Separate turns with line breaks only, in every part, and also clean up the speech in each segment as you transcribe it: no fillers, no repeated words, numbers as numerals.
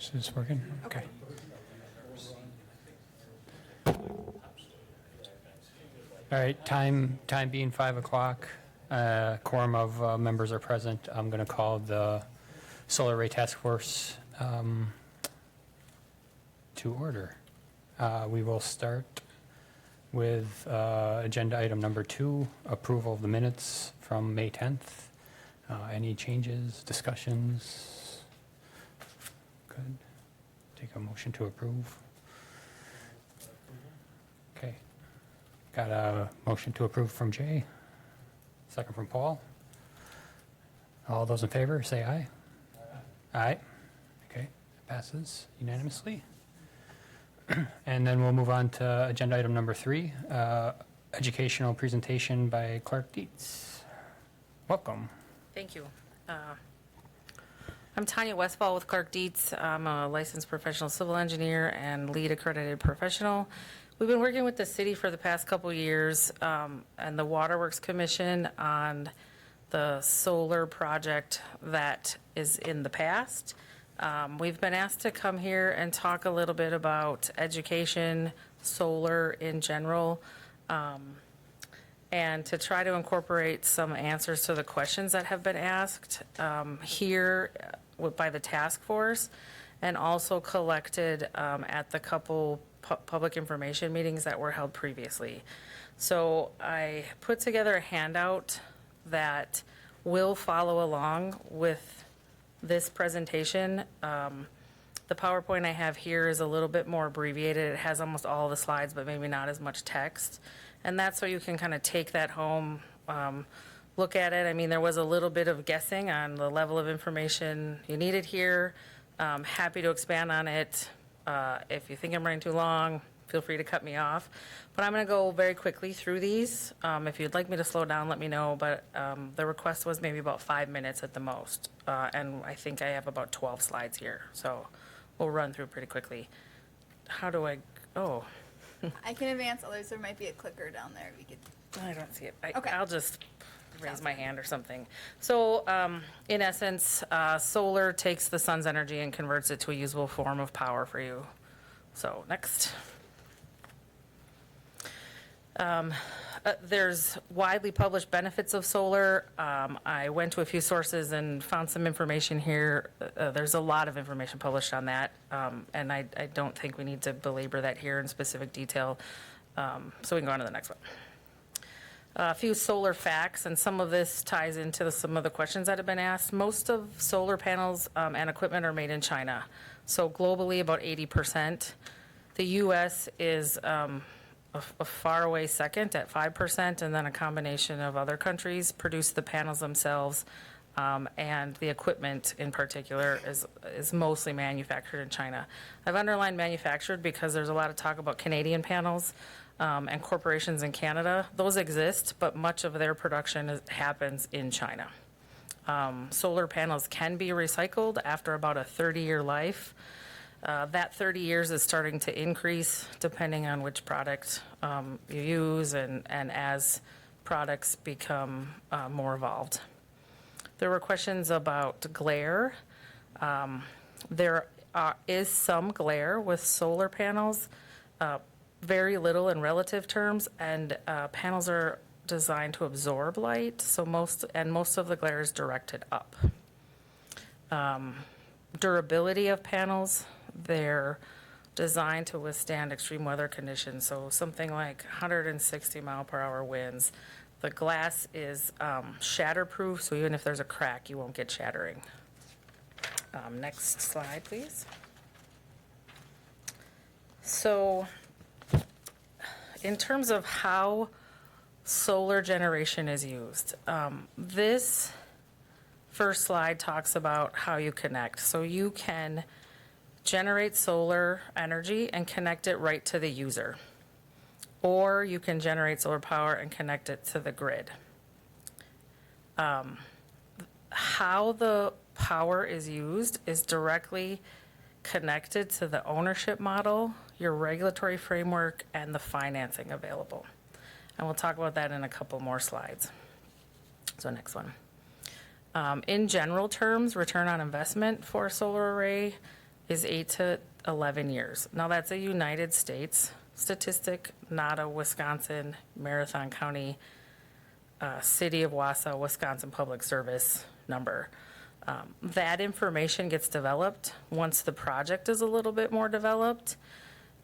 Is this working? Okay. All right, time being 5 o'clock, quorum of members are present. I'm going to call the Solar Array Task Force to order. We will start with agenda item number 2, approval of the minutes from May 10th. Any changes, discussions? Good. Take a motion to approve. Okay. Got a motion to approve from Jay. Second from Paul. All those in favor, say aye. Aye. Okay, passes unanimously. And then we'll move on to agenda item number 3, educational presentation by Clark Dietz. Welcome.
Thank you. I'm Tanya Westfall with Clark Dietz. I'm a licensed professional civil engineer and lead accredited professional. We've been working with the city for the past couple years and the Waterworks Commission on the solar project that is in the past. We've been asked to come here and talk a little bit about education, solar in general, and to try to incorporate some answers to the questions that have been asked here by the task force, and also collected at the couple public information meetings that were held previously. So I put together a handout that will follow along with this presentation. The PowerPoint I have here is a little bit more abbreviated. It has almost all the slides, but maybe not as much text. And that's so you can kind of take that home, look at it. I mean, there was a little bit of guessing on the level of information you needed here. Happy to expand on it. If you think I'm running too long, feel free to cut me off. But I'm going to go very quickly through these. If you'd like me to slow down, let me know. But the request was maybe about 5 minutes at the most. And I think I have about 12 slides here. So we'll run through pretty quickly. How do I, oh.
I can advance others. There might be a clicker down there. We could.
I don't see it.
Okay.
I'll just raise
Sounds
my
good.
hand or something. So in essence, solar takes the sun's energy and converts it to a usable form of power for you. So next. There's widely published benefits of solar. I went to a few sources and found some information here. There's a lot of information published on that, and I don't think we need to belabor that here in specific detail. So we can go on to the next one. A few solar facts, and some of this ties into some of the questions that have been asked. Most of solar panels and equipment are made in China. So globally, about 80%. The U.S. is a faraway second at 5%, and then a combination of other countries produce the panels themselves, and the equipment in particular is mostly manufactured in China. I've underlined manufactured because there's a lot of talk about Canadian panels and corporations in Canada. Those exist, but much of their production happens in China. Solar panels can be recycled after about a 30-year life. That 30 years is starting to increase depending on which product you use and as products become more evolved. There were questions about glare. There is some glare with solar panels, very little in relative terms, and panels are designed to absorb light, so most of the glare is directed up. Durability of panels. They're designed to withstand extreme weather conditions, so something like 160 mile per hour winds. The glass is shatterproof, so even if there's a crack, you won't get shattering. Next slide, please. So in terms of how solar generation is used, this first slide talks about how you connect. So you can generate solar energy and connect it right to the user. Or you can generate solar power and connect it to the grid. How the power is used is directly connected to the ownership model, your regulatory framework, and the financing available. And we'll talk about that in a couple more slides. So next one. In general terms, return on investment for a solar array is 8 to 11 years. Now, that's a United States statistic, not a Wisconsin, Marathon County, City of Wausau, Wisconsin Public Service number. That information gets developed once the project is a little bit more developed,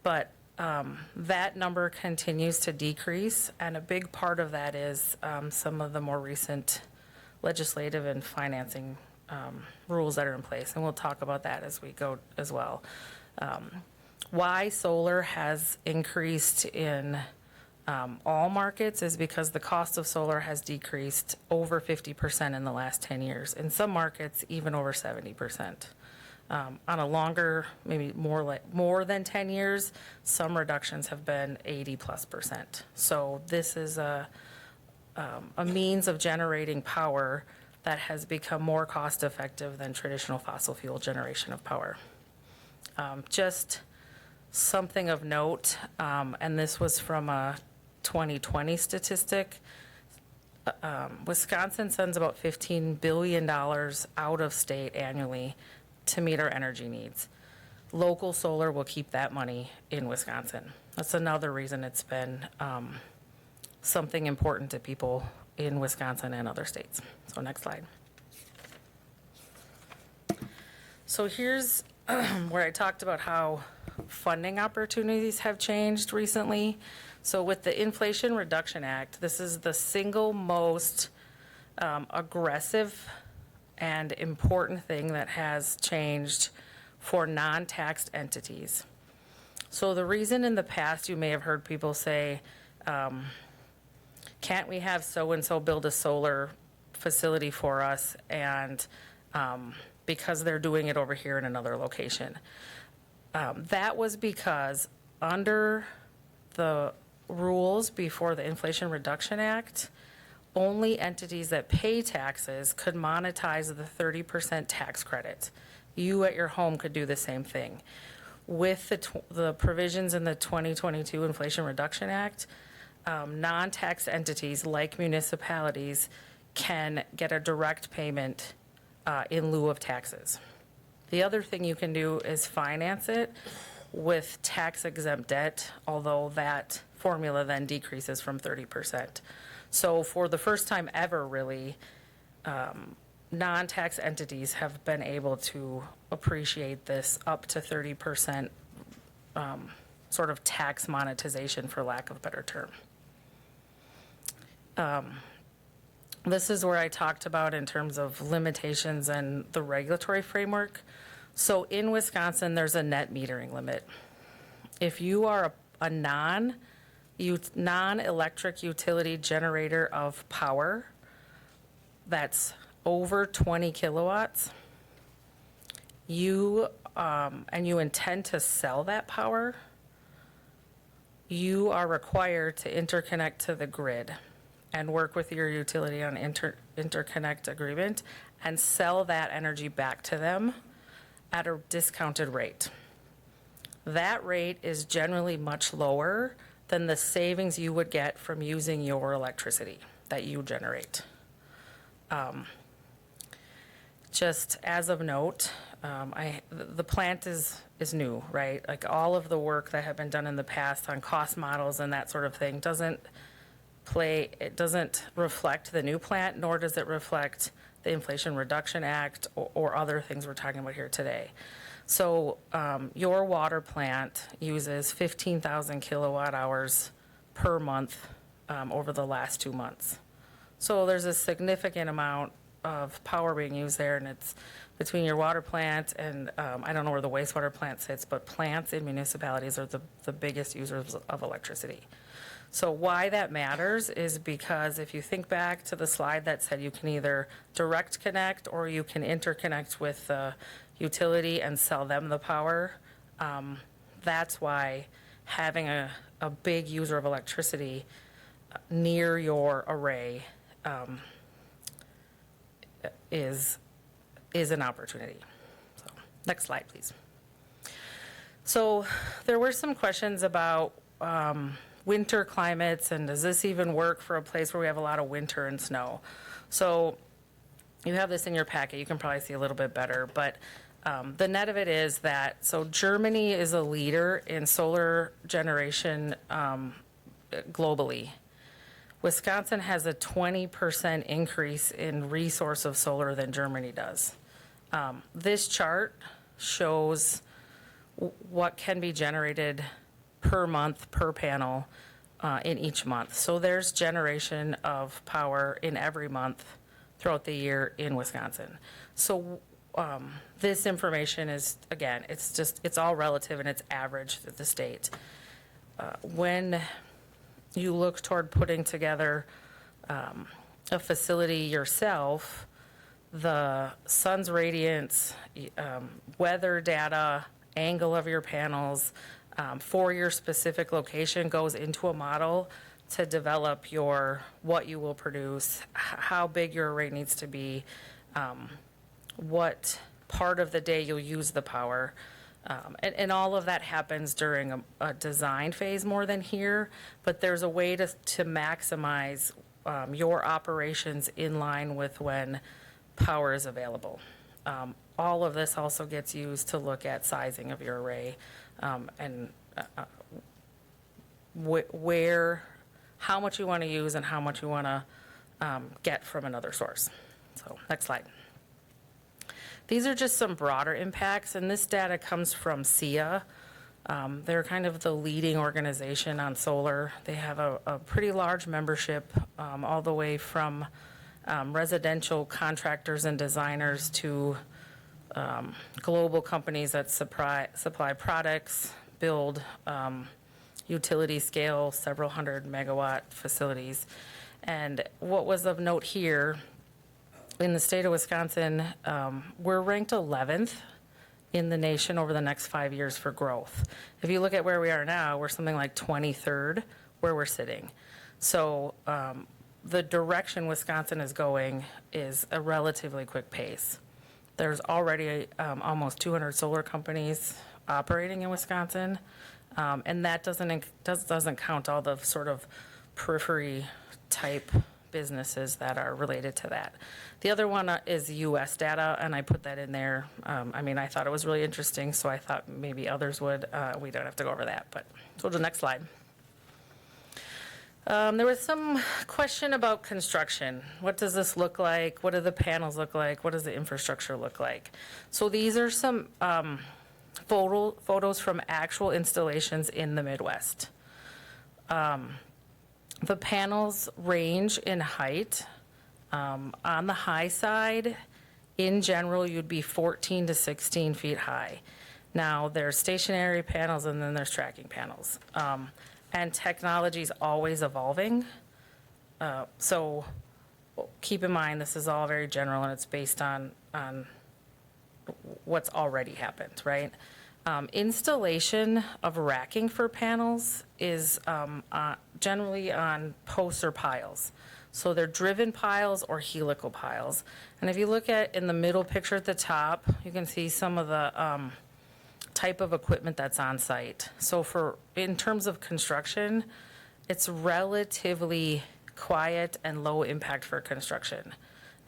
but that number continues to decrease, and a big part of that is some of the more recent legislative and financing rules that are in place, and we'll talk about that as we go as well. Why solar has increased in all markets is because the cost of solar has decreased over 50% in the last 10 years. In some markets, even over 70%. On a longer, maybe more than 10 years, some reductions have been 80+%. So this is a means of generating power that has become more cost effective than traditional fossil fuel generation of power. Just something of note, and this was from a 2020 statistic. Wisconsin sends about $15 billion out of state annually to meet our energy needs. Local solar will keep that money in Wisconsin. That's another reason it's been something important to people in Wisconsin and other states. So next slide. So here's where I talked about how funding opportunities have changed recently. So with the Inflation Reduction Act, this is the single most aggressive and important thing that has changed for non-taxed entities. So the reason in the past you may have heard people say, can't we have so-and-so build a solar facility for us, and because they're doing it over here in another location. That was because under the rules before the Inflation Reduction Act, only entities that pay taxes could monetize the 30% tax credit. You at your home could do the same thing. With the provisions in the 2022 Inflation Reduction Act, non-tax entities like municipalities can get a direct payment in lieu of taxes. The other thing you can do is finance it with tax-exempt debt, although that formula then decreases from 30%. So for the first time ever, really, non-tax entities have been able to appreciate this up to 30% sort of tax monetization, for lack of a better term. This is where I talked about in terms of limitations and the regulatory framework. So in Wisconsin, there's a net metering limit. If you are a non-electric utility generator of power that's over 20 kilowatts, and you intend to sell that power, you are required to interconnect to the grid and work with your utility on interconnect agreement and sell that energy back to them at a discounted rate. That rate is generally much lower than the savings you would get from using your electricity that you generate. Just as of note, the plant is new, right? Like all of the work that had been done in the past on cost models and that sort of thing doesn't reflect the new plant, nor does it reflect the Inflation Reduction Act or other things we're talking about here today. So your water plant uses 15,000 kilowatt hours per month over the last 2 months. So there's a significant amount of power being used there, and it's between your water plant and I don't know where the wastewater plant sits, but plants in municipalities are the biggest users of electricity. So why that matters is because if you think back to the slide that said you can either direct connect or you can interconnect with the utility and sell them the power, that's why having a big user of electricity near your array is an opportunity. So, next slide, please. So there were some questions about winter climates, and does this even work for a place where we have a lot of winter and snow? So you have this in your packet. You can probably see a little bit better, but The net of it is that, so Germany is a leader in solar generation globally. Wisconsin has a 20% increase in resource of solar than Germany does. This chart shows what can be generated per month, per panel, in each month. So there's generation of power in every month throughout the year in Wisconsin. So this information is, again, it's all relative and it's average to the state. When you look toward putting together a facility yourself, the sun's radiance, weather data, angle of your panels, for your specific location goes into a model to develop what you will produce, how big your array needs to be, what part of the day you'll use the power. And all of that happens during a design phase more than here, but there's a way to maximize your operations in line with when power is available. All of this also gets used to look at sizing of your array and how much you want to use and how much you want to get from another source. So next slide. These are just some broader impacts, and this data comes from SEIA. They're kind of the leading organization on solar. They have a pretty large membership, all the way from residential contractors and designers to global companies that supply products, build utility scale, several hundred megawatt facilities. And what was of note here, in the state of Wisconsin, we're ranked 11th in the nation over the next 5 years for growth. If you look at where we are now, we're something like 23rd where we're sitting. So the direction Wisconsin is going is a relatively quick pace. There's already almost 200 solar companies operating in Wisconsin, and that doesn't count all the sort of periphery type businesses that are related to that. The other one is U.S. data, and I put that in there. I thought it was really interesting, so I thought maybe others would. We don't have to go over that, but so we'll do the next slide. There was some question about construction. What does this look like? What do the panels look like? What does the infrastructure look like? So these are some photos from actual installations in the Midwest. The panels range in height. On the high side, in general, you'd be 14 to 16 feet high. Now, there's stationary panels and then there's tracking panels. And technology is always evolving. So keep in mind, this is all very general and it's based on what's already happened, right? Installation of racking for panels is generally on posts or piles. So they're driven piles or helical piles. And if you look at in the middle picture at the top, you can see some of the type of equipment that's on site. So in terms of construction, it's relatively quiet and low impact for construction.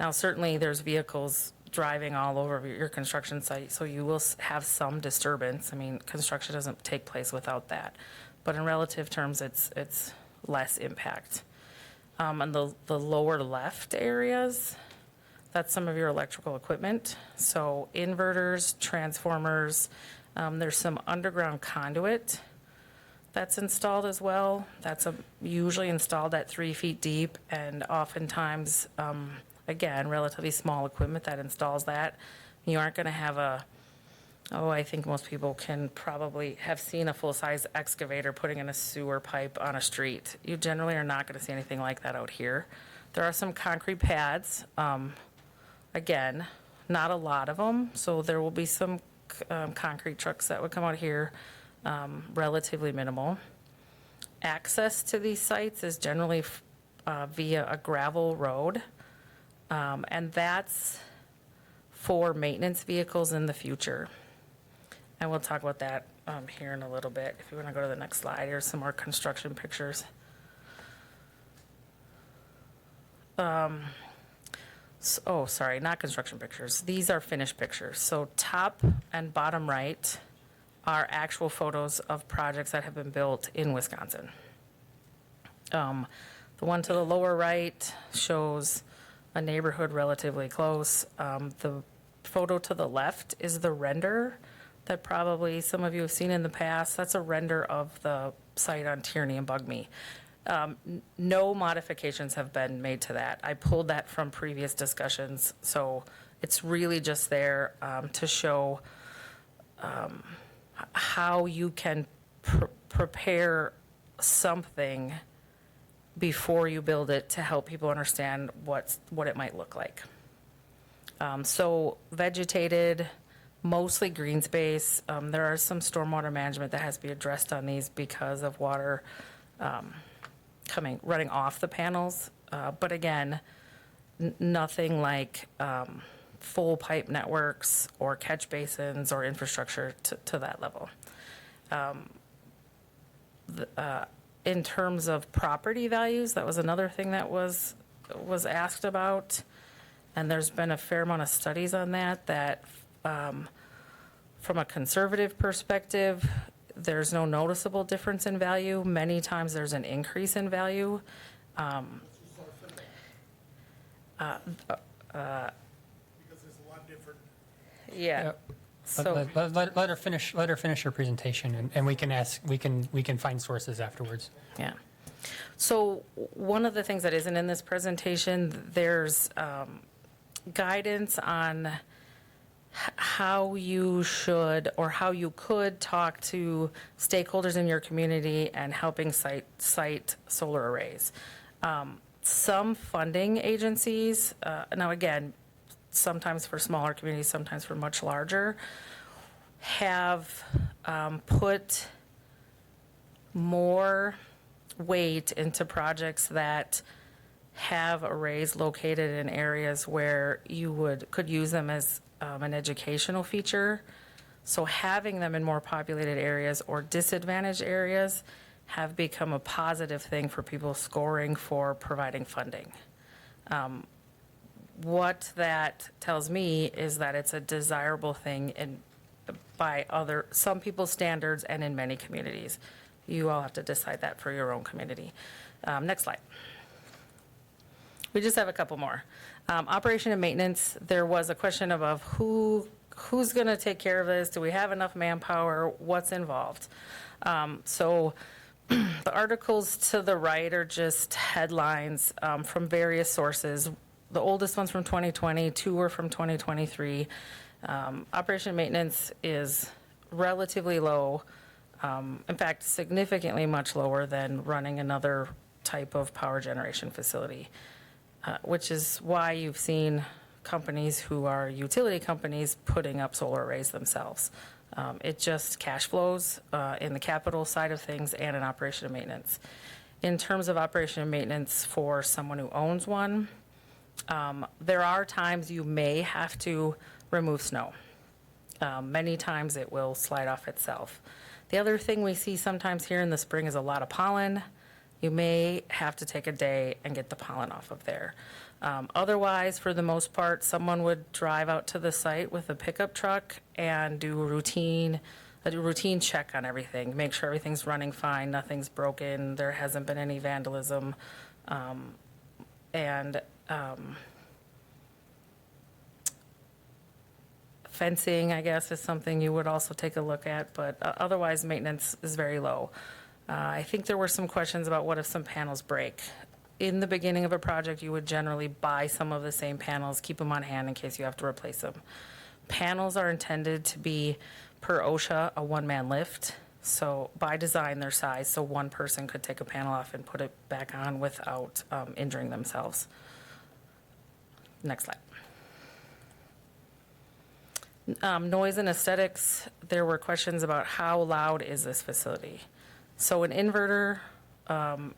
Now, certainly there's vehicles driving all over your construction site, so you will have some disturbance. Construction doesn't take place without that. But in relative terms, it's less impact. And the lower left areas, that's some of your electrical equipment. So inverters, transformers, there's some underground conduit that's installed as well. That's usually installed at 3 feet deep, and oftentimes, again, relatively small equipment that installs that. You aren't going to have I think most people can probably have seen a full-size excavator putting in a sewer pipe on a street. You generally are not going to see anything like that out here. There are some concrete pads. Again, not a lot of them, so there will be some concrete trucks that would come out here, relatively minimal. Access to these sites is generally via a gravel road, and that's for maintenance vehicles in the future. And we'll talk about that here in a little bit. If you want to go to the next slide, here's some more construction Oh, sorry, not construction pictures. These are finished pictures. So top and bottom right are actual photos of projects that have been built in Wisconsin. The one to the lower right shows a neighborhood relatively close. The photo to the left is the render that probably some of you have seen in the past. That's a render of the site on Tierney and Bugme. No modifications have been made to that. I pulled that from previous discussions, so it's really just there to show how you can prepare something before you build it to help people understand what it might look like. So vegetated, mostly green space. There are some stormwater management that has to be addressed on these because of water running off the panels. But again, nothing like full pipe networks or catch basins or infrastructure to that level. In terms of property values, that was another thing that was asked about. And there's been a fair amount of studies on that from a conservative perspective, there's no noticeable difference in value. Many times there's an increase in value.
Because there's a lot different.
Yeah.
Yep.
So,
Let her finish her presentation, and we can find sources afterwards.
yeah. So one of the things that isn't in this presentation, there's guidance on how you should or how you could talk to stakeholders in your community and helping site solar arrays. Some funding agencies, now again, sometimes for smaller communities, sometimes for much larger, have put more weight into projects that have arrays located in areas where you could use them as an educational feature. So having them in more populated areas or disadvantaged areas have become a positive thing for people scoring for providing funding. What that tells me is that it's a desirable thing by some people's standards and in many communities. You all have to decide that for your own community. Next slide. We just have a couple more. Operation and maintenance, there was a question of who's going to take care of this? Do we have enough manpower? What's involved? So the articles to the right are just headlines from various sources. The oldest one's from 2020, 2 are from 2023. Operation and maintenance is relatively low. In fact, significantly much lower than running another type of power generation facility, which is why you've seen companies who are utility companies putting up solar arrays themselves. It just cash flows in the capital side of things and in operation and maintenance. In terms of operation and maintenance for someone who owns one, there are times you may have to remove snow. Many times it will slide off itself. The other thing we see sometimes here in the spring is a lot of pollen. You may have to take a day and get the pollen off of there. Otherwise, for the most part, someone would drive out to the site with a pickup truck and do a routine check on everything, make sure everything's running fine, nothing's broken, there hasn't been any vandalism, and fencing, I guess, is something you would also take a look at, but otherwise, maintenance is very low. I think there were some questions about what if some panels break. In the beginning of a project, you would generally buy some of the same panels, keep them on hand in case you have to replace them. Panels are intended to be, per OSHA, a one-man lift. So by design, their size, so one person could take a panel off and put it back on without injuring themselves. Next slide. Noise and aesthetics, there were questions about how loud is this facility. So an inverter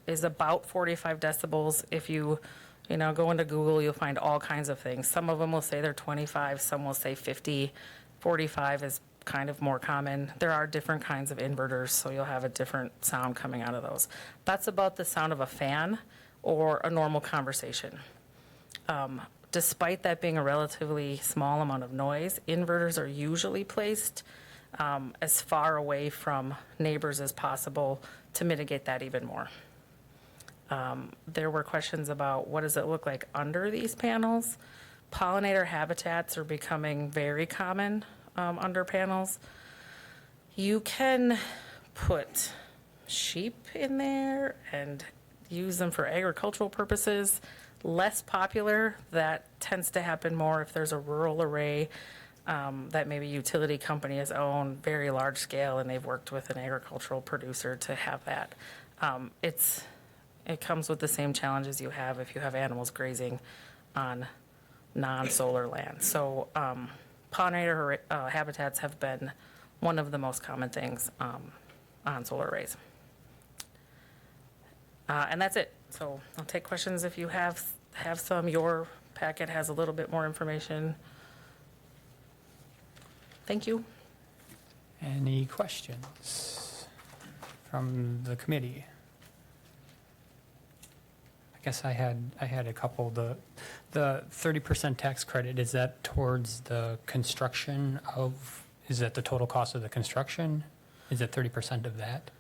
is about 45 decibels. If you go into Google, you'll find all kinds of things. Some of them will say they're 25, some will say 50. 45 is kind of more common. There are different kinds of inverters, so you'll have a different sound coming out of those. That's about the sound of a fan or a normal conversation. Despite that being a relatively small amount of noise, inverters are usually placed as far away from neighbors as possible to mitigate that even more. There were questions about what does it look like under these panels. Pollinator habitats are becoming very common under panels. You can put sheep in there and use them for agricultural purposes. Less popular, that tends to happen more if there's a rural array that maybe utility company has owned, very large scale, and they've worked with an agricultural producer to have that. It comes with the same challenges you have if you have animals grazing on non-solar land. So pollinator habitats have been one of the most common things on solar arrays. And that's it. So I'll take questions if you have some. Your packet has a little bit more information. Thank you.
Any questions from the committee? I guess I had a couple. The 30% tax credit, is that towards the construction of, is that the total cost of the construction? Is it 30% of that?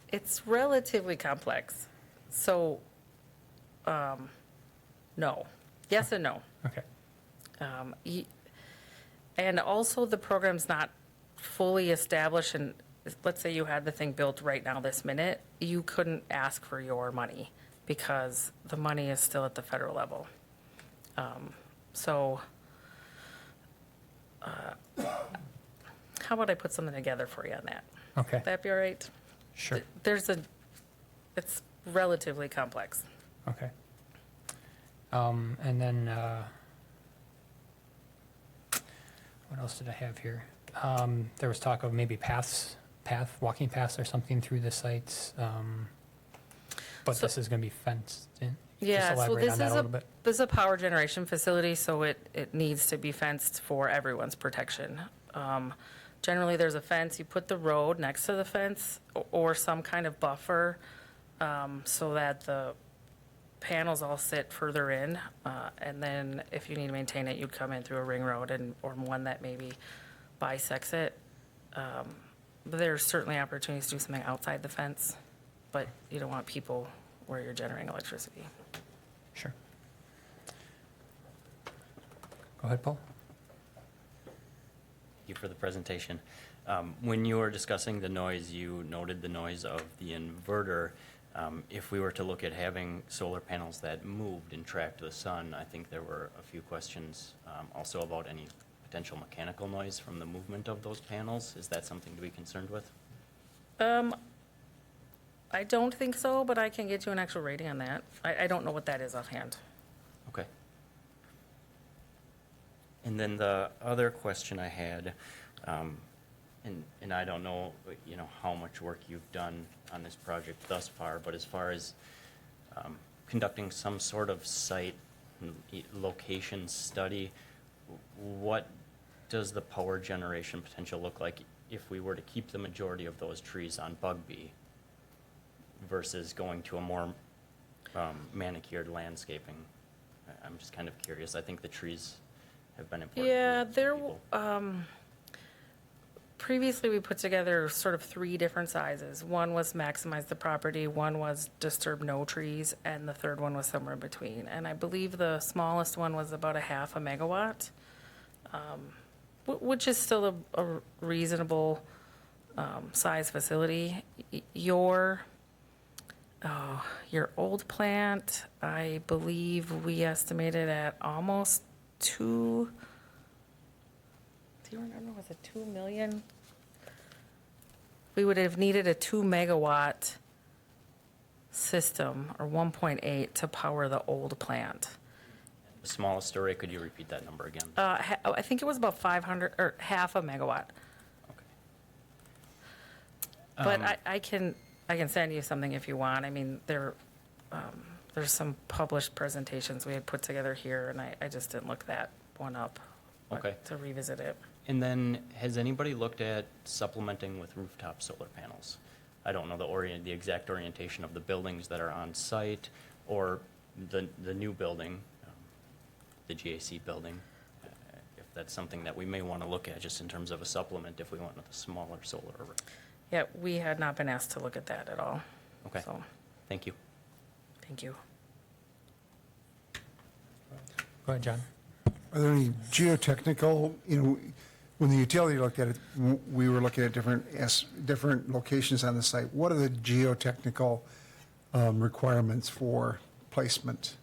It's relatively complex. So, no. Yes and no.
Okay.
And also the program's not fully established, and let's say you had the thing built right now this minute, you couldn't ask for your money because the money is still at the federal level. How about I put something together for you on that?
Okay.
Would that be all right?
Sure.
It's relatively complex.
Okay. And then, what else did I have here? There was talk of maybe walking paths or something through the sites. But
So-
this is going to be fenced in.
Yeah,
Just
so
elaborate
this
on that
is
a little bit.
this is a power generation facility, so it needs to be fenced for everyone's protection. Generally, there's a fence, you put the road next to the fence or some kind of buffer so that the panels all sit further in. And then if you need to maintain it, you'd come in through a ring road or one that maybe bisects it. But there's certainly opportunities to do something outside the fence, but you don't want people where you're generating electricity.
Sure. Go ahead, Paul.
Thank you for the presentation. When you were discussing the noise, you noted the noise of the inverter. If we were to look at having solar panels that moved and tracked the sun, I think there were a few questions also about any potential mechanical noise from the movement of those panels. Is that something to be concerned with?
I don't think so, but I can get you an actual rating on that. I don't know what that is offhand.
Okay. And then the other question I had, and I don't know, how much work you've done on this project thus far, but as far as conducting some sort of site location study, what does the power generation potential look like if we were to keep the majority of those trees on Bugby versus going to a more manicured landscaping? I'm just kind of curious. I think the trees have been important.
Yeah,
to
there,
people.
previously we put together sort of 3 different sizes. One was maximize the property, one was disturb no trees, and the third one was somewhere in between. And I believe the smallest one was about 0.5 megawatt, which is still a reasonable size facility. Your old plant, I believe we estimated at almost 2, do you remember, was it 2 million? We would have needed a 2 megawatt system, or 1.8, to power the old plant.
The smallest array, could you repeat that number again?
I think it was about 500, or 0.5 megawatt.
Okay.
But I can send you something if you want. I mean, there's some published presentations we had put together here, and I just didn't look that one up. but
Okay.
To revisit it.
And then, has anybody looked at supplementing with rooftop solar panels? I don't know the exact orientation of the buildings that are on site, or the new building, the GAC building, if that's something that we may want to look at just in terms of a supplement if we went with a smaller solar array.
Yeah, we had not been asked to look at that at all.
Okay,
So,
thank you.
thank you.
Go ahead, John.
Are there any geotechnical, when the utility looked at it, we were looking at different locations on the site. What are the geotechnical requirements for placement?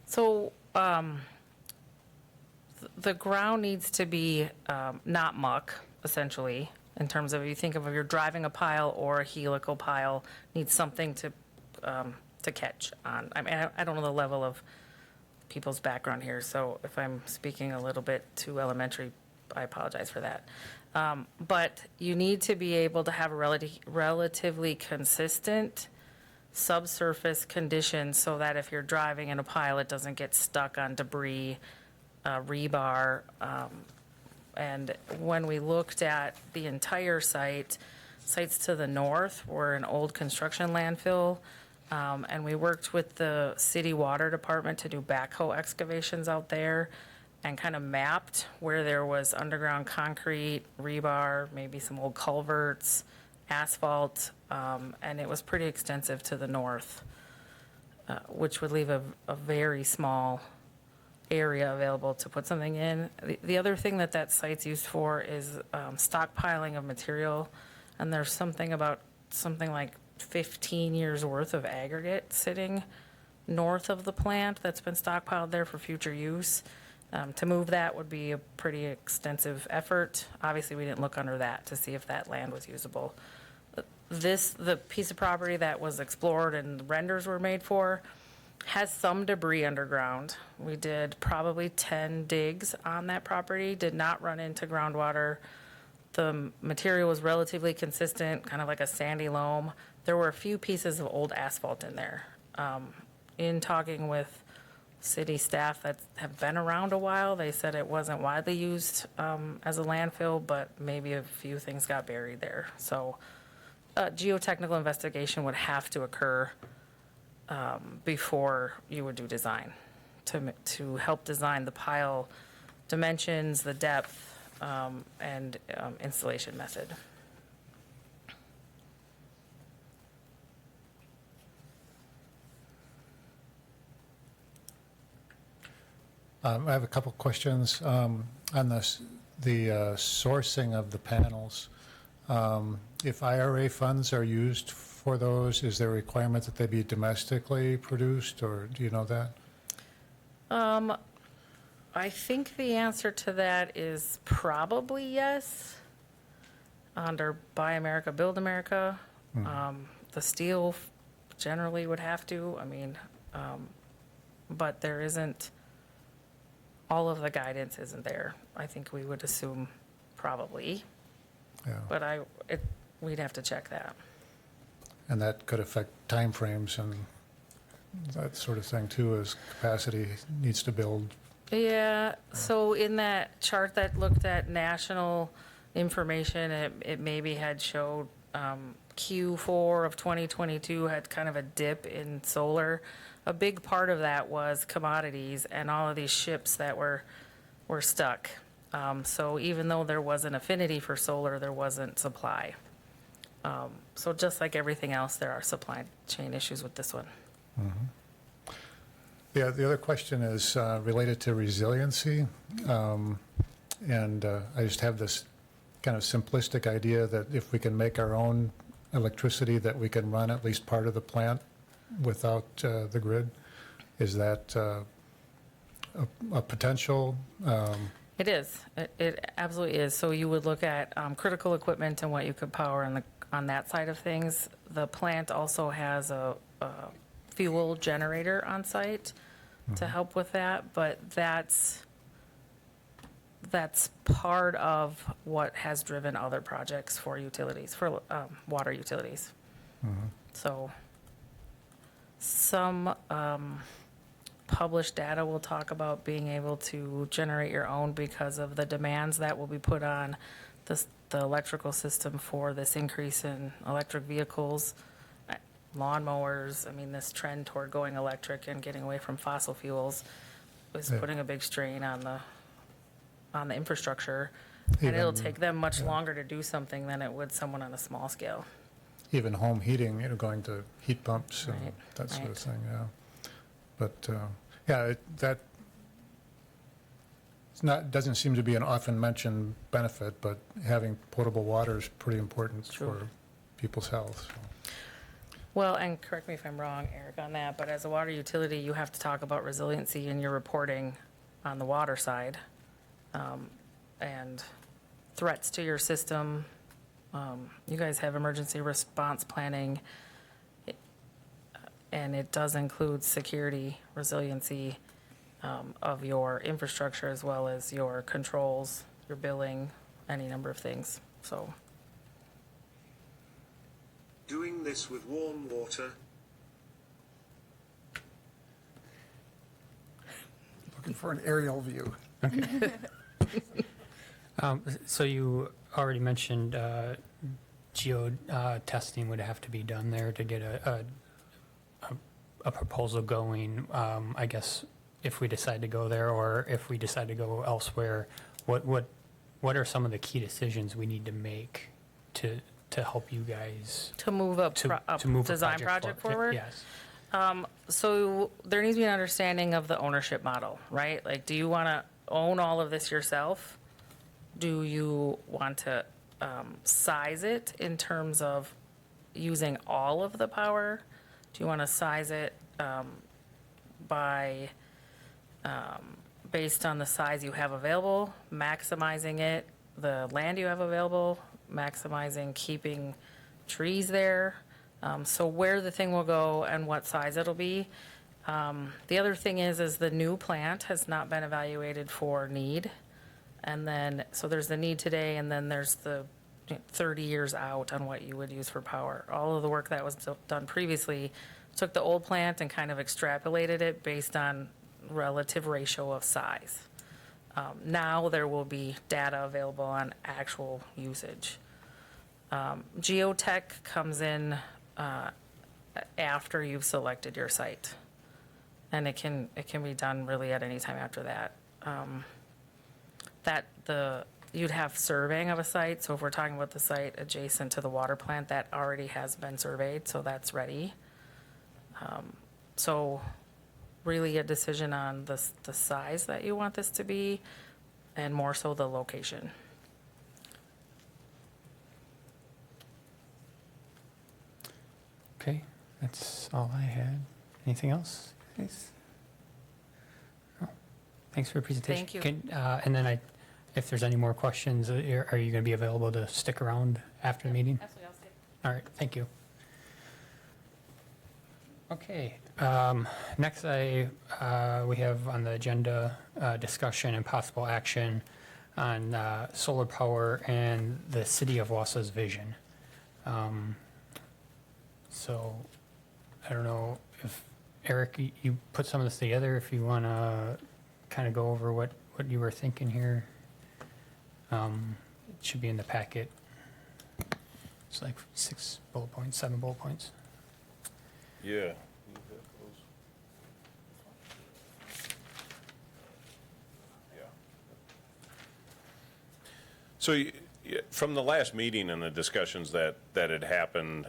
So, the ground needs to be not muck, essentially, in terms of, if you think of if you're driving a pile or a helical pile, needs something to catch on. I mean, I don't know the level of people's background here, so if I'm speaking a little bit too elementary, I apologize for that. But you need to be able to have a relatively consistent subsurface conditions so that if you're driving in a pile, it doesn't get stuck on debris, rebar. And when we looked at the entire site, sites to the north were an old construction landfill. And we worked with the city water department to do backhoe excavations out there and kind of mapped where there was underground concrete, rebar, maybe some old culverts, asphalt, and it was pretty extensive to the north, which would leave a very small area available to put something in. The other thing that site's used for is stockpiling of material, and there's something like 15 years worth of aggregate sitting north of the plant that's been stockpiled there for future use. To move that would be a pretty extensive effort. Obviously, we didn't look under that to see if that land was usable. The piece of property that was explored and renders were made for has some debris underground. We did probably 10 digs on that property, did not run into groundwater. The material was relatively consistent, kind of like a sandy loam. There were a few pieces of old asphalt in there. In talking with city staff that have been around a while, they said it wasn't widely used as a landfill, but maybe a few things got buried there. So geotechnical investigation would have to occur before you would do design to help design the pile dimensions, the depth, and installation method.
I have a couple questions on this, the sourcing of the panels. If IRA funds are used for those, is there a requirement that they be domestically produced, or do you know that?
I think the answer to that is probably yes. Under Buy America, Build America. The steel generally would have to, but there isn't, all of the guidance isn't there. I think we would assume probably,
Yeah.
but we'd have to check that.
And that could affect timeframes and that sort of thing too, as capacity needs to build.
Yeah, so in that chart that looked at national information, it maybe had showed Q4 of 2022 had kind of a dip in solar. A big part of that was commodities and all of these ships that were stuck. So even though there was an affinity for solar, there wasn't supply. So just like everything else, there are supply chain issues with this one.
Yeah, the other question is related to resiliency. And I just have this kind of simplistic idea that if we can make our own electricity, that we can run at least part of the plant without the grid. Is that a potential?
It is. It absolutely is. So you would look at critical equipment and what you could power on that side of things. The plant also has a fuel generator on site to help with that, but that's part of what has driven other projects for utilities, for water utilities. So some published data will talk about being able to generate your own because of the demands that will be put on the electrical system for this increase in electric vehicles. lawnmowers. I mean, this trend toward going electric and getting away from fossil fuels is
Yeah.
putting a big strain on the infrastructure. And it'll
Even-
take them much longer to do something than it would someone on a small scale.
Even home heating, going to heat pumps and
Right,
that sort of
right.
thing, yeah. But, yeah, that, it's not, doesn't seem to be an often mentioned benefit, but having potable water is pretty important
True.
for people's health. So.
Well, and correct me if I'm wrong, Eric, on that, but as a water utility, you have to talk about resiliency in your reporting on the water side, and threats to your system. You guys have emergency response planning, and it does include security, resiliency of your infrastructure as well as your controls, your billing, any number of things, so.
Doing this with warm water.
Looking for an aerial view.
So you already mentioned geo testing would have to be done there to get a proposal going. I guess if we decide to go there, or if we decide to go elsewhere, what are some of the key decisions we need to make to help you guys
To move a
to move a
design project forward?
Yes.
So there needs to be an understanding of the ownership model, right? Like, do you want to own all of this yourself? Do you want to size it in terms of using all of the power? Do you want to size it by, based on the size you have available, maximizing it, the land you have available, maximizing keeping trees there? So where the thing will go and what size it'll be. The other thing is the new plant has not been evaluated for need. And then, so there's the need today, and then there's the 30 years out on what you would use for power. All of the work that was done previously took the old plant and kind of extrapolated it based on relative ratio of size. Now there will be data available on actual usage. Geotech comes in after you've selected your site. And it can be done really at any time after that. You'd have surveying of a site, so if we're talking about the site adjacent to the water plant, that already has been surveyed, so that's ready. So really a decision on the size that you want this to be, and more so the location.
Okay, that's all I had. Anything else? Guys? No. Thanks for your presentation.
Thank you.
And then if there's any more questions, are you going to be available to stick around after the meeting?
Absolutely, I'll stay.
All right, thank you. Okay, next we have on the agenda discussion and possible action on solar power and the city of Wausau's vision. So I don't know if, Eric, you put some of this together, if you want to kind of go over what you were thinking here. It should be in the packet. It's like 6 bullet points, 7 bullet points.
Yeah. So from the last meeting and the discussions that had happened,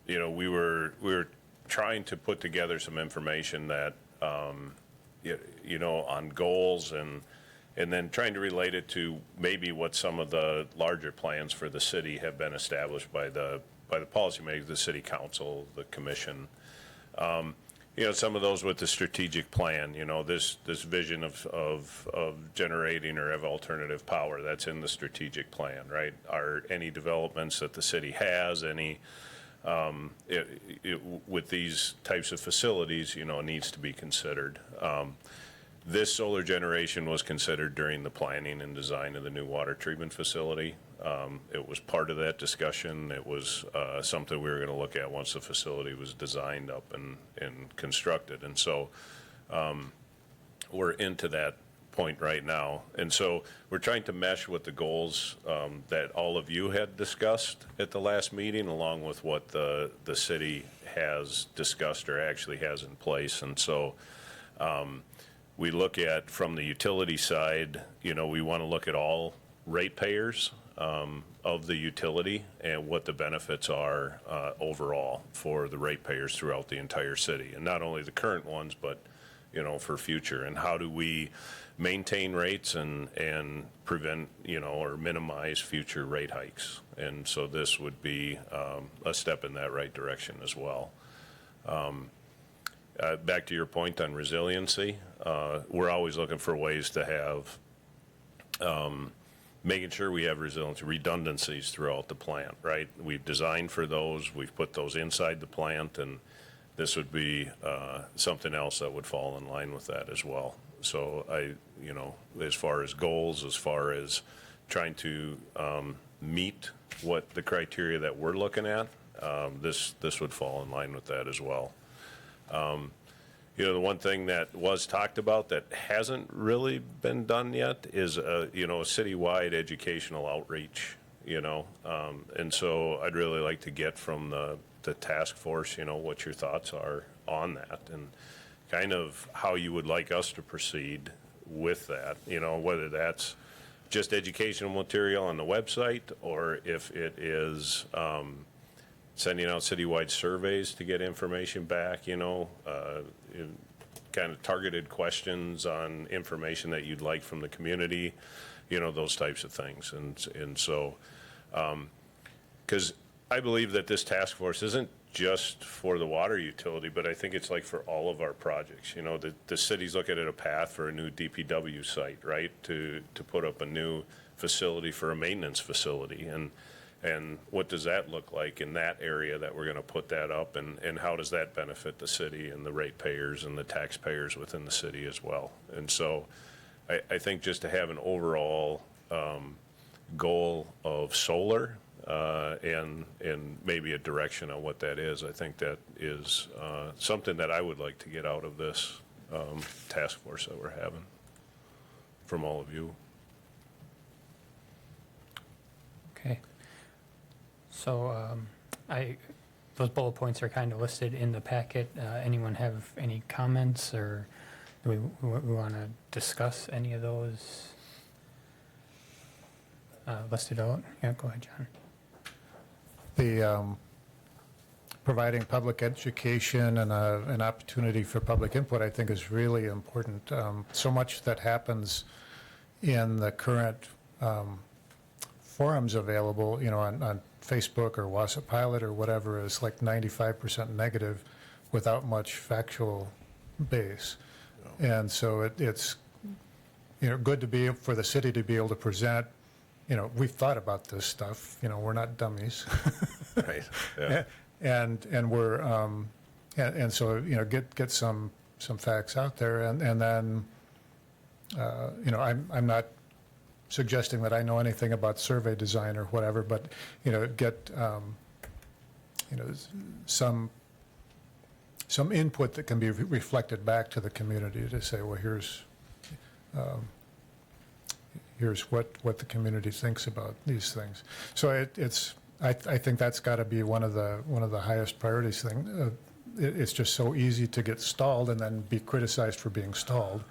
we were trying to put together some information that, on goals and then trying to relate it to maybe what some of the larger plans for the city have been established by the policymakers, the city council, the commission. Some of those with the strategic plan, this vision of generating or have alternative power, that's in the strategic plan, right? Are any developments that the city has, with these types of facilities, needs to be considered. This solar generation was considered during the planning and design of the new water treatment facility. It was part of that discussion. It was something we were going to look at once the facility was designed up and constructed. And so we're into that point right now. And so we're trying to mesh with the goals that all of you had discussed at the last meeting, along with what the city has discussed or actually has in place. And so we look at, from the utility side, we want to look at all ratepayers of the utility and what the benefits are overall for the ratepayers throughout the entire city. And not only the current ones, but, for future. And how do we maintain rates and prevent, or minimize future rate hikes? And so this would be a step in that right direction as well. Back to your point on resiliency, we're always looking for ways to have, making sure we have resiliency, redundancies throughout the plant, right? We've designed for those, we've put those inside the plant, and this would be something else that would fall in line with that as well. So as far as goals, as far as trying to meet what the criteria that we're looking at, this would fall in line with that as well. The one thing that was talked about that hasn't really been done yet is, a citywide educational outreach, and so I'd really like to get from the task force, what your thoughts are on that and kind of how you would like us to proceed with that, whether that's just educational material on the website or if it is, sending out citywide surveys to get information back, kind of targeted questions on information that you'd like from the community, those types of things. And so, because I believe that this task force isn't just for the water utility, but I think it's like for all of our projects. The city's looking at a path for a new DPW site, right? To put up a new facility for a maintenance facility. And what does that look like in that area that we're going to put that up, and how does that benefit the city and the ratepayers and the taxpayers within the city as well? And so I think just to have an overall goal of solar and maybe a direction on what that is, I think that is something that I would like to get out of this task force that we're having from all of you.
Okay. So those bullet points are kind of listed in the packet. Anyone have any comments, or do we want to discuss any of those listed out? Yeah, go ahead, John.
The providing public education and an opportunity for public input, I think, is really important. So much that happens in the current forums available, on Facebook or Wausau Pilot or whatever, is like 95% negative without much factual base. And so it's good to be for the city to be able to present. We've thought about this stuff. We're not dummies.
Right. Yeah.
and we're and so get some facts out there, and then I'm not suggesting that I know anything about survey design or whatever, but get some input that can be reflected back to the community to say, well, here's what the community thinks about these things. So I think that's got to be one of the highest priorities thing. It's just so easy to get stalled and then be criticized for being stalled.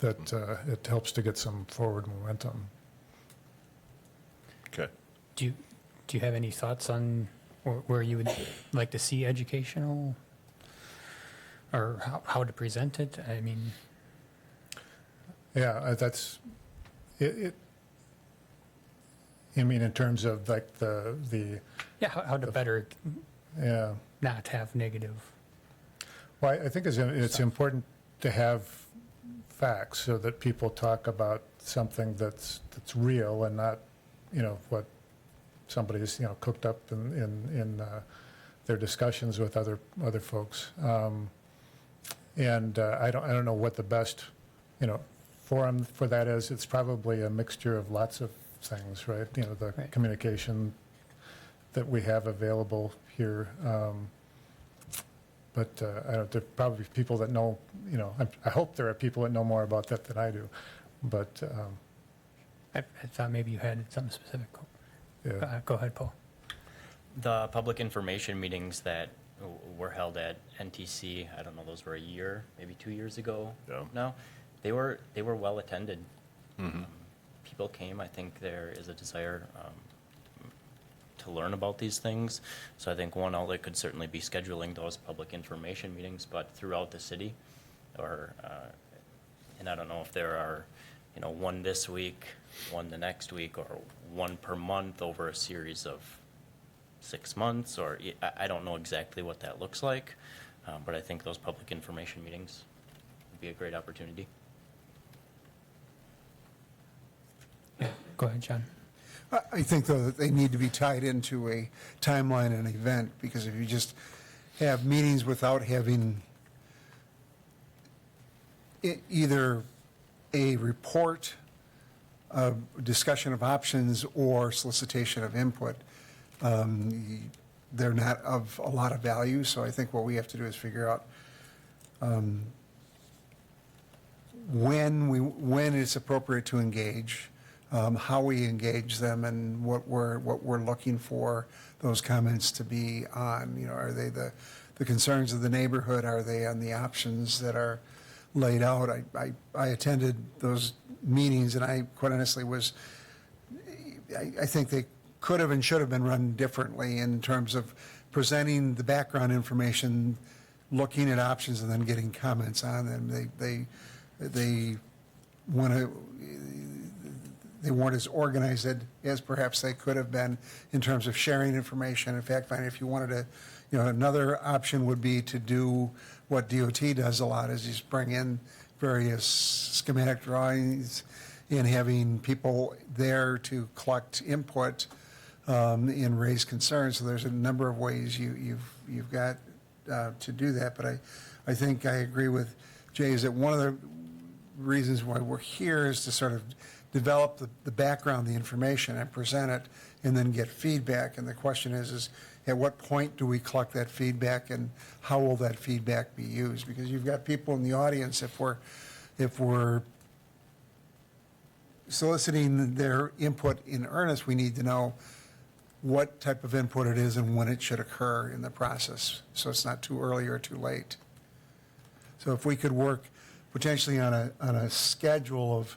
That it helps to get some forward momentum.
Okay.
Do you have any thoughts on where you would like to see educational, or how to present it? I mean,
yeah, that's it. I mean, in terms of like the
yeah, how to better
yeah.
not have negative.
Well, I think it's important to have facts so that people talk about something that's real and not, what somebody's cooked up in their discussions with other folks. And I don't know what the best forum for that is. It's probably a mixture of lots of things, right? The
Right.
communication that we have available here. But I don't. There are probably people that know. I hope there are people that know more about that than I do. But
I thought maybe you had something specific.
yeah.
Go ahead, Paul.
The public information meetings that were held at NTC, I don't know, those were a year, maybe 2 years ago
Yeah.
now. They were well attended. People came. I think there is a desire to learn about these things. So I think one outlet could certainly be scheduling those public information meetings, but throughout the city, or and I don't know if there are, one this week, one the next week, or one per month over a series of 6 months, or I don't know exactly what that looks like, but I think those public information meetings would be a great opportunity.
Go ahead, John.
I think, though, that they need to be tied into a timeline and event, because if you just have meetings without having either a report, a discussion of options, or solicitation of input, they're not of a lot of value. So I think what we have to do is figure out when it's appropriate to engage, how we engage them, and what we're looking for those comments to be on. Are they the concerns of the neighborhood? Are they on the options that are laid out? I attended those meetings, and I quite honestly I think they could have and should have been run differently in terms of presenting the background information, looking at options, and then getting comments on them. They weren't as organized as perhaps they could have been in terms of sharing information. In fact, if you wanted to, another option would be to do what DOT does a lot, is just bring in various schematic drawings and having people there to collect input and raise concerns. So there's a number of ways you've got to do that. But I think I agree with Jay, is that one of the reasons why we're here is to sort of develop the background, the information, and present it, and then get feedback. And the question is at what point do we collect that feedback, and how will that feedback be used? Because you've got people in the audience, if we're soliciting their input in earnest, we need to know what type of input it is and when it should occur in the process, so it's not too early or too late. So if we could work potentially on a schedule of,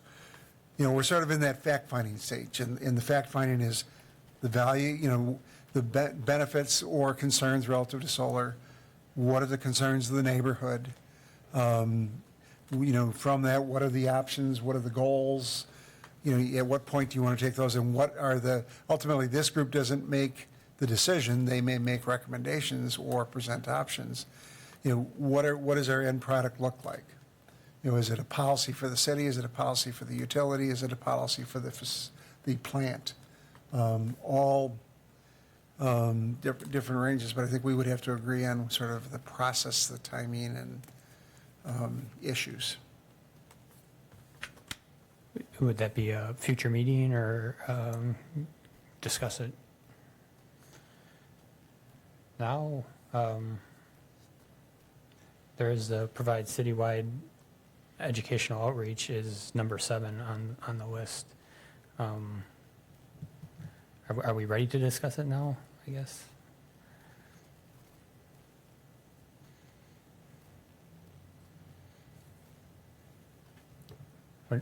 we're sort of in that fact-finding stage, and the fact-finding is the value, the benefits or concerns relative to solar. What are the concerns of the neighborhood? From that, what are the options? What are the goals? At what point do you want to take those? And what are ultimately, this group doesn't make the decision. They may make recommendations or present options. What does our end product look like? Is it a policy for the city? Is it a policy for the utility? Is it a policy for the plant? All different ranges, but I think we would have to agree on sort of the process, the timing, and issues.
Would that be a future meeting, or discuss it now? There is the provide citywide educational outreach is number 7 on the list. Are we ready to discuss it now, I guess? Or-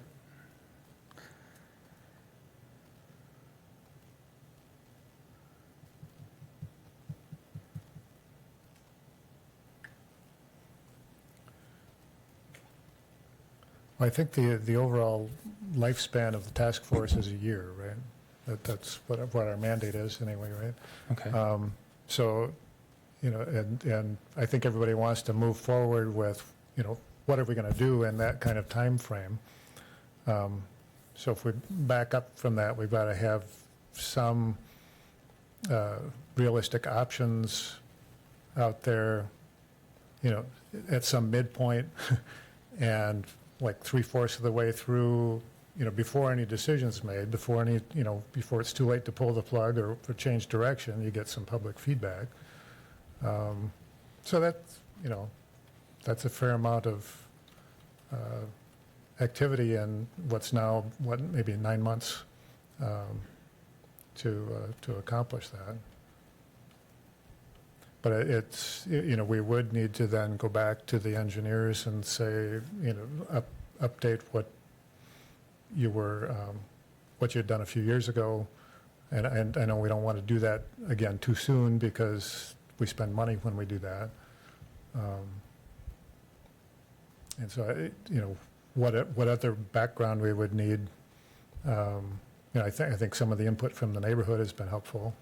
I think the overall lifespan of the task force is a year, right? That's what our mandate is anyway, right?
Okay.
So, and I think everybody wants to move forward with, what are we going to do in that kind of time frame? So if we back up from that, we've got to have some realistic options out there, at some midpoint, and like 3/4 of the way through, before any decisions made, before it's too late to pull the plug or change direction, you get some public feedback. So that's a fair amount of activity in what's now, maybe 9 months to accomplish that. But it's, we would need to then go back to the engineers and say, update what you were, what you'd done a few years ago. And I know we don't want to do that again too soon because we spend money when we do that. And so, what other background we would need. I think some of the input from the neighborhood has been helpful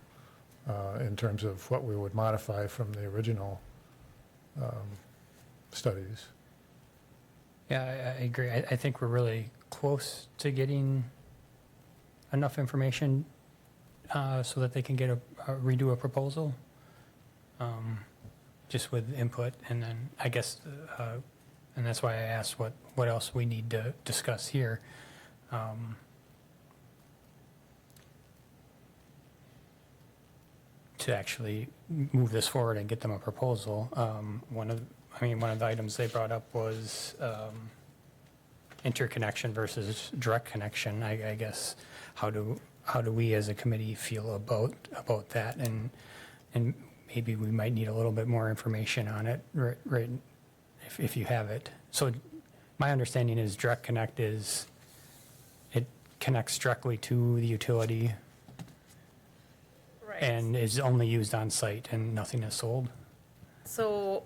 in terms of what we would modify from the original studies.
Yeah, I agree. I think we're really close to getting enough information so that they can get redo a proposal, just with input. And then I guess, and that's why I asked what else we need to discuss here. To actually move this forward and get them a proposal. One of the items they brought up was interconnection versus direct connection. I guess how do we as a committee feel about that, and maybe we might need a little bit more information on it, right? If you have it. So my understanding is direct connect is it connects directly to the utility.
Right.
And is only used on site and nothing is sold?
So,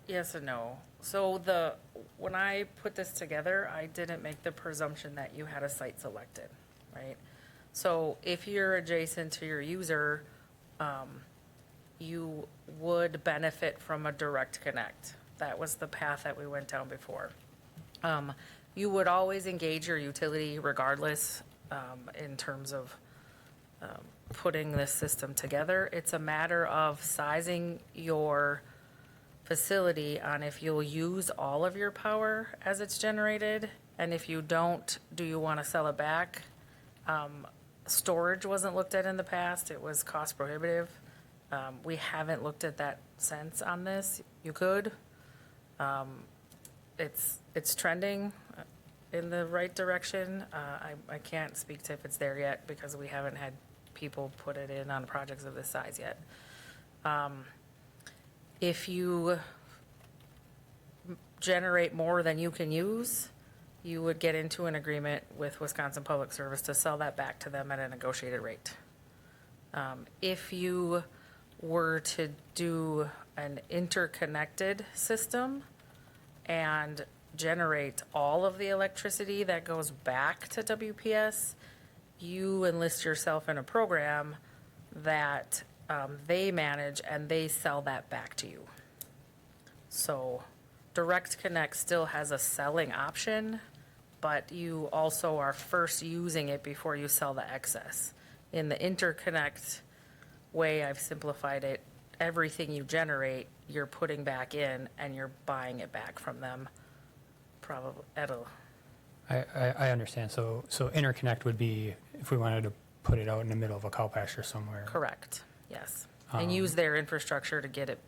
yes and no. So when I put this together, I didn't make the presumption that you had a site selected, right? So if you're adjacent to your user, you would benefit from a direct connect. That was the path that we went down before. You would always engage your utility regardless, in terms of putting this system together. It's a matter of sizing your facility on if you'll use all of your power as it's generated, and if you don't, do you want to sell it back? Storage wasn't looked at in the past. It was cost prohibitive. We haven't looked at that since on this. You could. It's trending in the right direction. I can't speak to if it's there yet because we haven't had people put it in on projects of this size yet. If you generate more than you can use, you would get into an agreement with Wisconsin Public Service to sell that back to them at a negotiated rate. If you were to do an interconnected system and generate all of the electricity that goes back to WPS, you enlist yourself in a program that they manage and they sell that back to you. So Direct Connect still has a selling option, but you also are first using it before you sell the excess. In the interconnect way, I've simplified it. Everything you generate, you're putting back in and you're buying it back from them, probably at a.
I understand. So interconnect would be if we wanted to put it out in the middle of a cow pasture somewhere.
Correct, yes. And use their infrastructure to get it,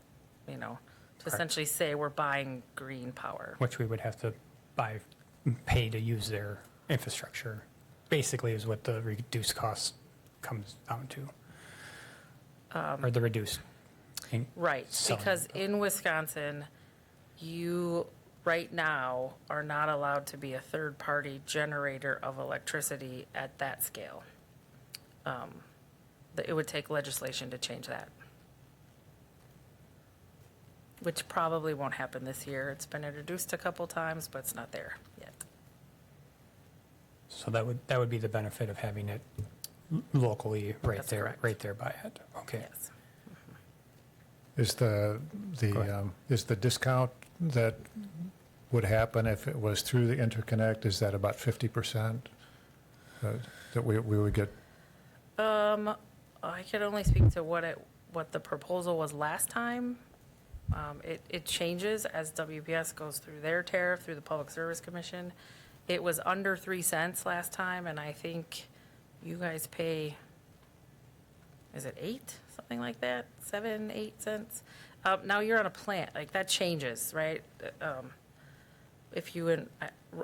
to essentially say we're buying green power.
Which we would have to pay to use their infrastructure, basically is what the reduced cost comes down to. Or the reduced.
Right,
selling.
because in Wisconsin, you right now are not allowed to be a third-party generator of electricity at that scale. It would take legislation to change that, which probably won't happen this year. It's been introduced a couple times, but it's not there yet.
So that would be the benefit of having it locally right
That's
there,
correct.
right there by it. Okay.
Yes.
Is
Go ahead.
is the discount that would happen if it was through the interconnect, is that about 50% that we would get?
I could only speak to what the proposal was last time. It changes as WPS goes through their tariff, through the Public Service Commission. It was under 3 cents last time, and I think you guys pay, is it 8? Something like that? 7, 8 cents? Now you're on a plant, like that changes, right? If you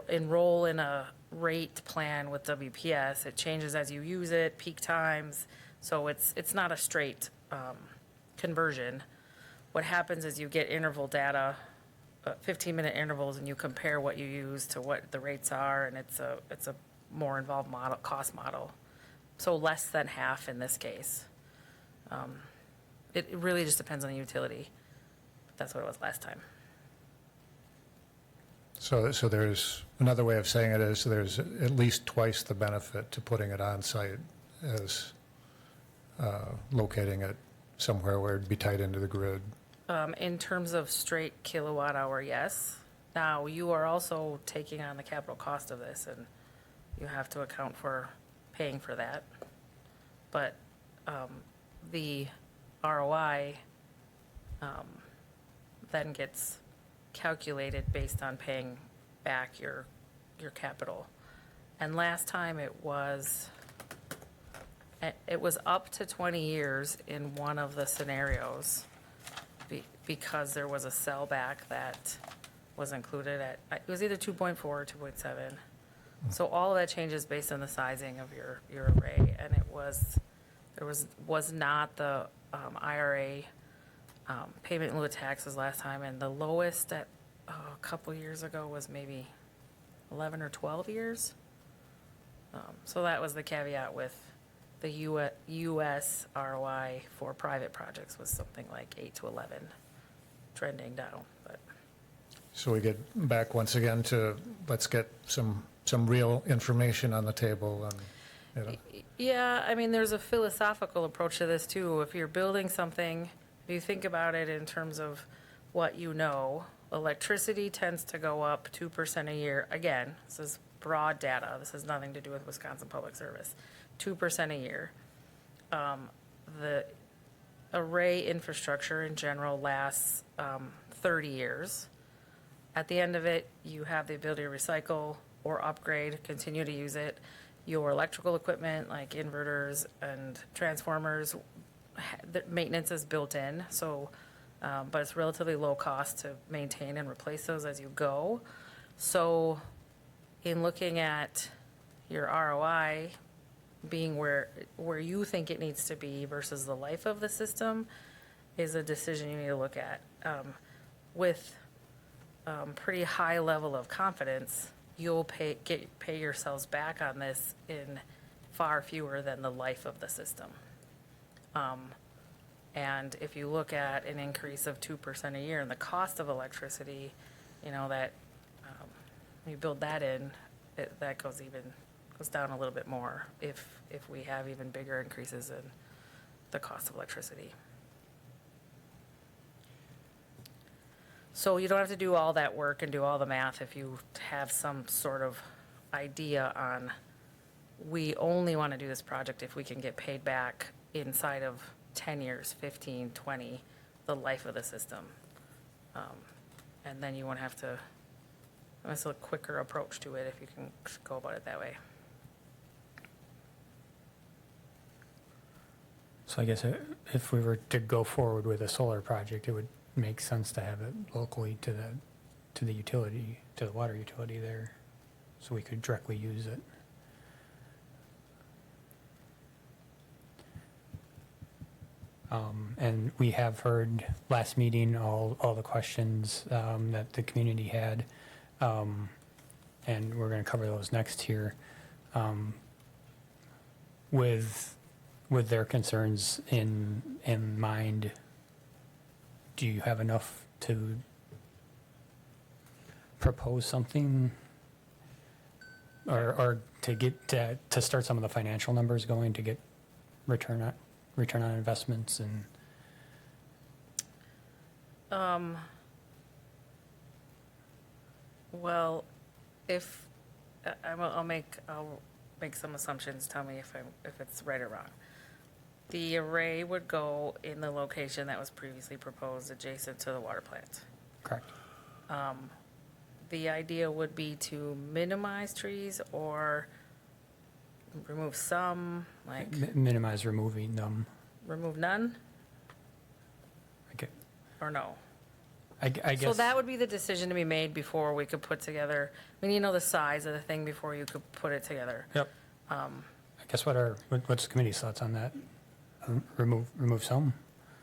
enroll in a rate plan with WPS, it changes as you use it, peak times. So it's not a straight conversion. what happens is you get interval data, 15-minute intervals, and you compare what you use to what the rates are, and it's a more involved model, cost model. So less than half in this case. It really just depends on the utility. That's what it was last time.
So there's, another way of saying it is there's at least twice the benefit to putting it on site as locating it somewhere where it'd be tied into the grid.
In terms of straight kilowatt hour, yes. Now, you are also taking on the capital cost of this, and you have to account for paying for that. But the ROI then gets calculated based on paying back your capital. And last time it was up to 20 years in one of the scenarios because there was a sellback that was included at, it was either 2.4 or 2.7. So all of that changes based on the sizing of your array, and there was not the IRA payment in lieu of taxes last time, and the lowest at a couple years ago was maybe 11 or 12 years. So that was the caveat with the US ROI for private projects was something like 8 to 11, trending down. But
So we get back once again to, let's get some real information on the table and, you know.
yeah, I mean, there's a philosophical approach to this too. If you're building something, if you think about it in terms of what you know, electricity tends to go up 2% a year. Again, this is broad data. This has nothing to do with Wisconsin Public Service. 2% a year. The array infrastructure in general lasts 30 years. At the end of it, you have the ability to recycle or upgrade, continue to use it. Your electrical equipment like inverters and transformers, the maintenance is built in, so, but it's relatively low cost to maintain and replace those as you go. So in looking at your ROI being where you think it needs to be versus the life of the system is a decision you need to look at. With pretty high level of confidence, you'll pay yourselves back on this in far fewer than the life of the system. And if you look at an increase of 2% a year in the cost of electricity, you know, that you build that in, that goes down a little bit more if we have even bigger increases in the cost of electricity. So you don't have to do all that work and do all the math if you have some sort of idea on, we only want to do this project if we can get paid back inside of 10 years, 15, 20, the life of the system. And then you won't have to, it's a quicker approach to it if you can go about it that way.
So I guess if we were to go forward with a solar project, it would make sense to have it locally to the utility, to the water utility there, so we could directly use it. And we have heard last meeting all the questions that the community had, and we're going to cover those next here. With their concerns in mind, do you have enough to propose something, or to get to start some of the financial numbers going to get return on investments and?
Well, if I'll make some assumptions. Tell me if it's right or wrong. The array would go in the location that was previously proposed, adjacent to the water plant.
Correct.
The idea would be to minimize trees or remove some, like
Minimize removing them.
remove none
Okay.
or no.
I guess.
So that would be the decision to be made before we could put together, I mean, you know the size of the thing before you could put it together.
Yep. I guess what's the committee's thoughts on that? Remove some?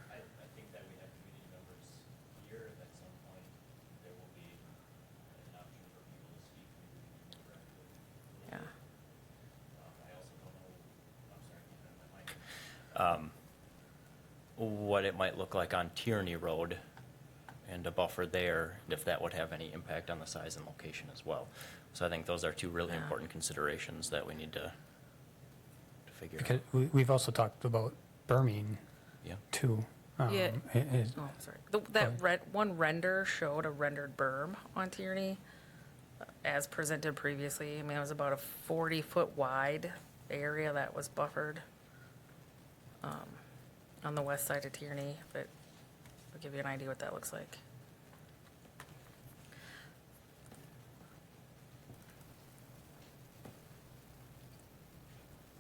I think that we have committee members what it might look like on Tierney Road and a buffer there, and if that would have any impact on the size and location as well. So I think those are two really important considerations that we need to figure
Because
out.
we've also talked about berming
Yeah.
too.
Yeah.
It-
Oh, sorry. One render showed a rendered berm on Tierney, as presented previously. I mean, it was about a 40-foot wide area that was buffered on the west side of Tierney, but I'll give you an idea what that looks like.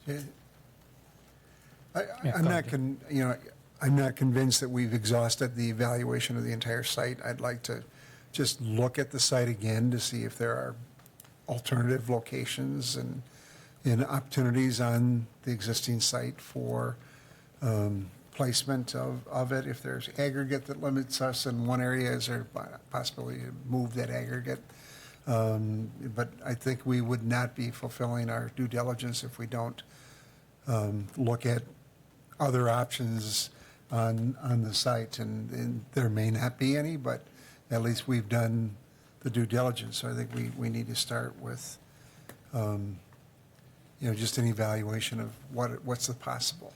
Yeah.
Yeah,
I'm
go
not,
ahead.
I'm not convinced that we've exhausted the evaluation of the entire site. I'd like to just look at the site again to see if there are alternative locations and opportunities on the existing site for placement of it. If there's aggregate that limits us in one area, is there a possibility to move that aggregate? But I think we would not be fulfilling our due diligence if we don't look at other options on the site, and there may not be any, but at least we've done the due diligence. So I think we need to start with, just an evaluation of what's the possible.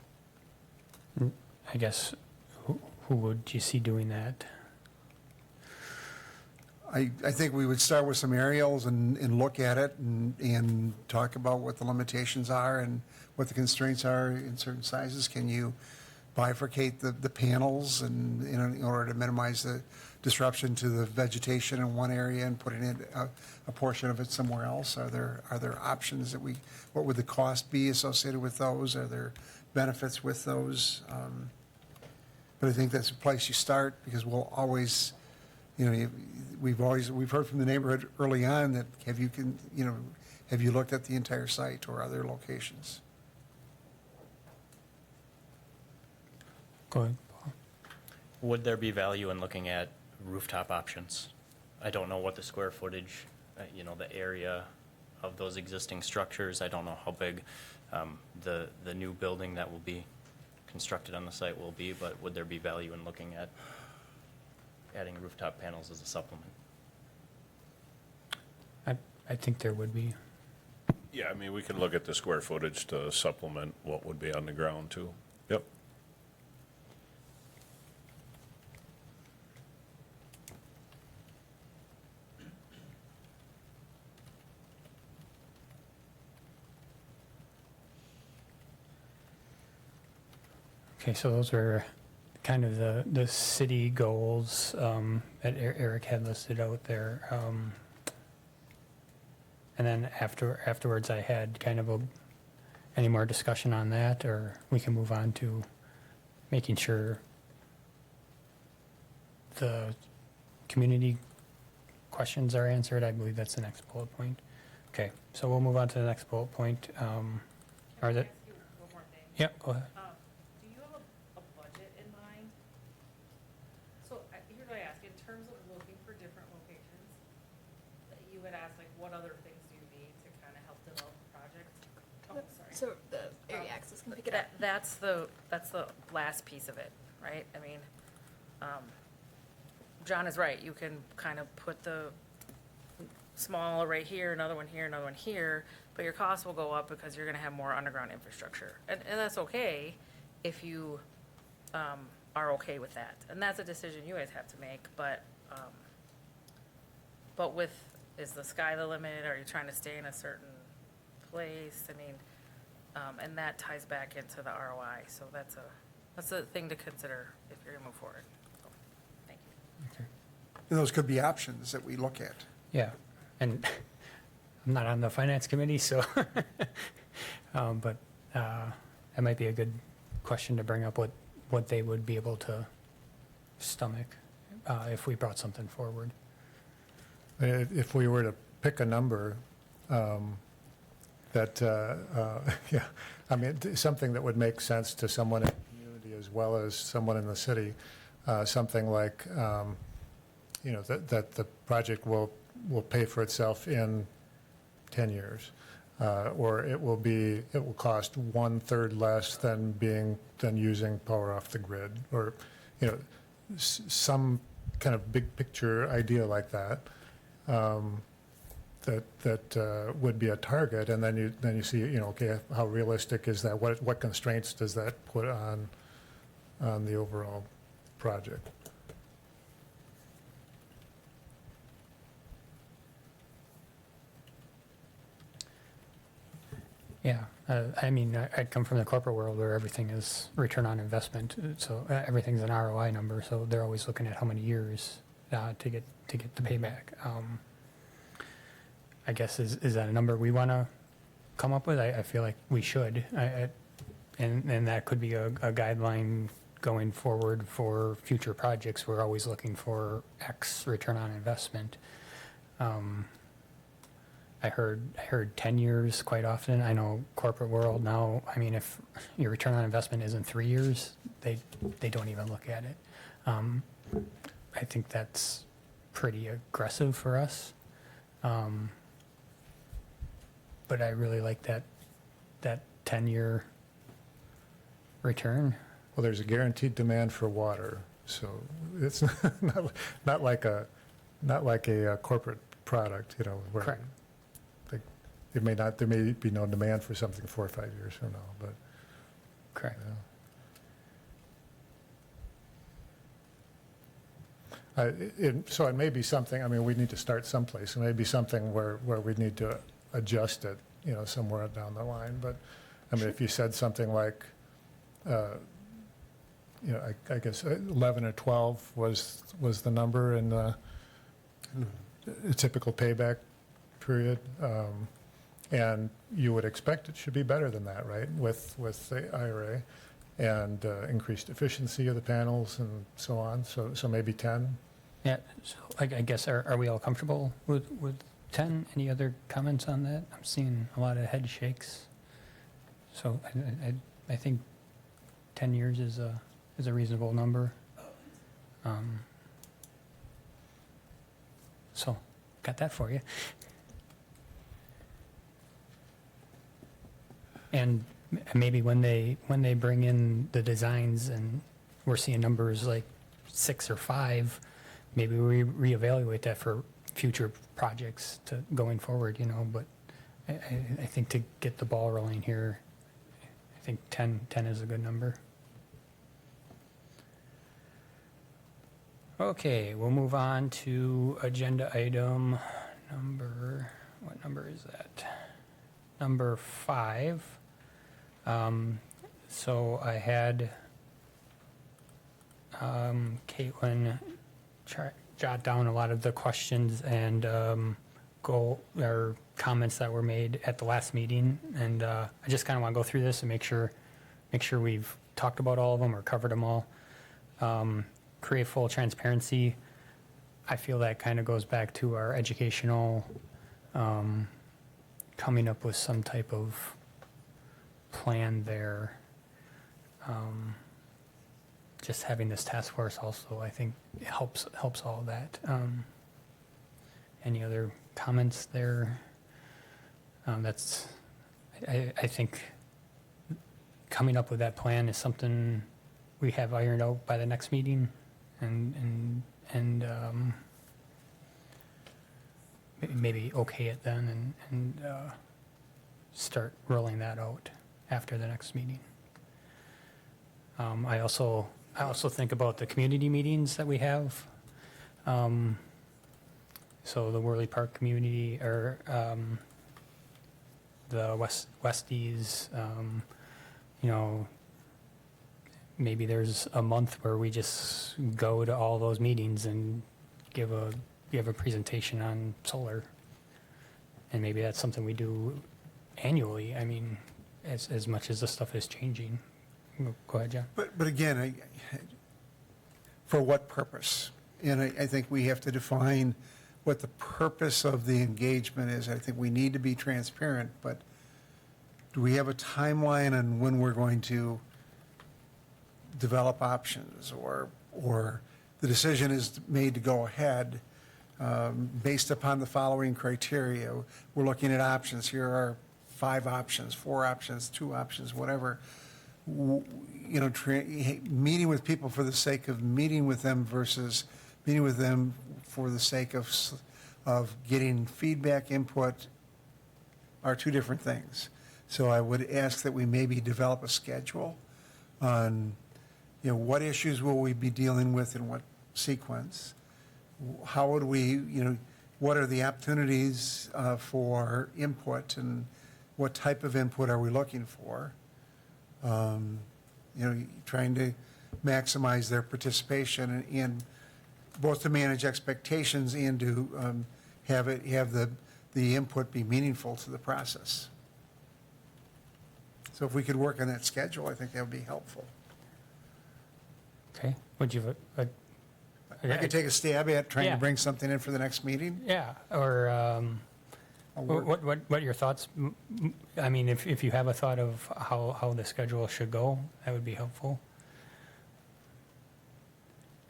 I guess, who would you see doing that?
I think we would start with some aerials and look at it and talk about what the limitations are and what the constraints are in certain sizes. Can you bifurcate the panels and in order to minimize the disruption to the vegetation in one area and putting in a portion of it somewhere else? Are there options what would the cost be associated with those? Are there benefits with those? But I think that's a place you start, because we'll always, we've heard from the neighborhood early on that have you looked at the entire site or other locations?
Go ahead, Paul.
Would there be value in looking at rooftop options? I don't know what the square footage, the area of those existing structures. I don't know how big the new building that will be constructed on the site will be, but would there be value in looking at adding rooftop panels as a supplement?
I think there would be.
Yeah, I mean, we can look at the square footage to supplement what would be on the ground too. Yep.
Okay, so those are kind of the city goals that Eric had listed out there. And then afterwards, I had kind of any more discussion on that, or we can move on to making sure the community questions are answered. I believe that's the next bullet point. Okay, so we'll move on to the next bullet point. Are that?
Can I ask you one more thing?
Yeah, go ahead.
Do you have a budget in mind? So here's what I ask, in terms of looking for different locations, that you would ask, like, what other things do you need to kind of help develop the project? Oh, sorry.
So the area access can pick it up.
That's the last piece of it, right? I mean, John is right. You can kind of put the small array here, another one here, another one here, but your costs will go up because you're going to have more underground infrastructure. And that's okay if you are okay with that. And that's a decision you guys have to make, but is the sky the limit? Are you trying to stay in a certain place? I mean, and that ties back into the ROI. So that's a thing to consider if you're going to move forward. So, thank you.
And those could be options that we look at.
Yeah, and I'm not on the finance committee, so, but that might be a good question to bring up, what they would be able to stomach if we brought something forward.
If we were to pick a number, yeah, I mean, something that would make sense to someone in the community as well as someone in the city, something like, that the project will pay for itself in 10 years. or it will cost 1/3 less than using power off the grid, or, some kind of big picture idea like that. That would be a target, and then you see, okay, how realistic is that? What constraints does that put on the overall project?
Yeah, I mean, I come from the corporate world where everything is return on investment, so everything's an ROI number, so they're always looking at how many years to get the payback. I guess, is that a number we want to come up with? I feel like we should, and that could be a guideline going forward for future projects. We're always looking for X return on investment. I heard 10 years quite often. I know corporate world now, I mean, if your return on investment isn't 3 years, they don't even look at it. I think that's pretty aggressive for us. But I really like that 10-year return.
Well, there's a guaranteed demand for water, so it's not like a corporate product, where
Correct.
there may be no demand for something 4 or 5 years from now, but.
Correct.
So it may be something, I mean, we need to start someplace. It may be something where we need to adjust it, somewhere down the line. But, I mean, if you said something like, I guess 11 or 12 was the number in a typical payback period. And you would expect it should be better than that, right, with the IRA and increased efficiency of the panels and so on. So maybe 10.
Yeah, so I guess, are we all comfortable with 10? Any other comments on that? I'm seeing a lot of head shakes. So I think 10 years is a reasonable number. So got that for you. And maybe when they bring in the designs and we're seeing numbers like 6 or 5, maybe we reevaluate that for future projects to going forward, but I think to get the ball rolling here, I think 10 is a good number. Okay, we'll move on to agenda item what number is that? Number 5. So I had Caitlin jot down a lot of the questions and or comments that were made at the last meeting, and I just kind of want to go through this and make sure we've talked about all of them or covered them all. Create full transparency. I feel that kind of goes back to our educational, coming up with some type of plan there. Just having this task force also, I think, helps all of that. Any other comments there? I think coming up with that plan is something we have ironed out by the next meeting, and maybe okay it then and start rolling that out after the next meeting. I also think about the community meetings that we have. So the Worley Park community, or the Westies, maybe there's a month where we just go to all those meetings and give a presentation on solar. And maybe that's something we do annually. I mean, as much as the stuff is changing. Go ahead, John.
But again, for what purpose? And I think we have to define what the purpose of the engagement is. I think we need to be transparent, but do we have a timeline on when we're going to develop options, or the decision is made to go ahead based upon the following criteria? We're looking at options. Here are 5 options, 4 options, 2 options, whatever. Meeting with people for the sake of meeting with them versus meeting with them for the sake of getting feedback, input, are 2 different things. So I would ask that we maybe develop a schedule on, what issues will we be dealing with in what sequence? How would we, what are the opportunities for input, and what type of input are we looking for? Trying to maximize their participation and both to manage expectations and to have the input be meaningful to the process. So if we could work on that schedule, I think that would be helpful.
Okay, would you,
I could take a stab at trying
Yeah.
to bring something in for the next meeting.
yeah, or
I'll work.
what are your thoughts? I mean, if you have a thought of how the schedule should go, that would be helpful.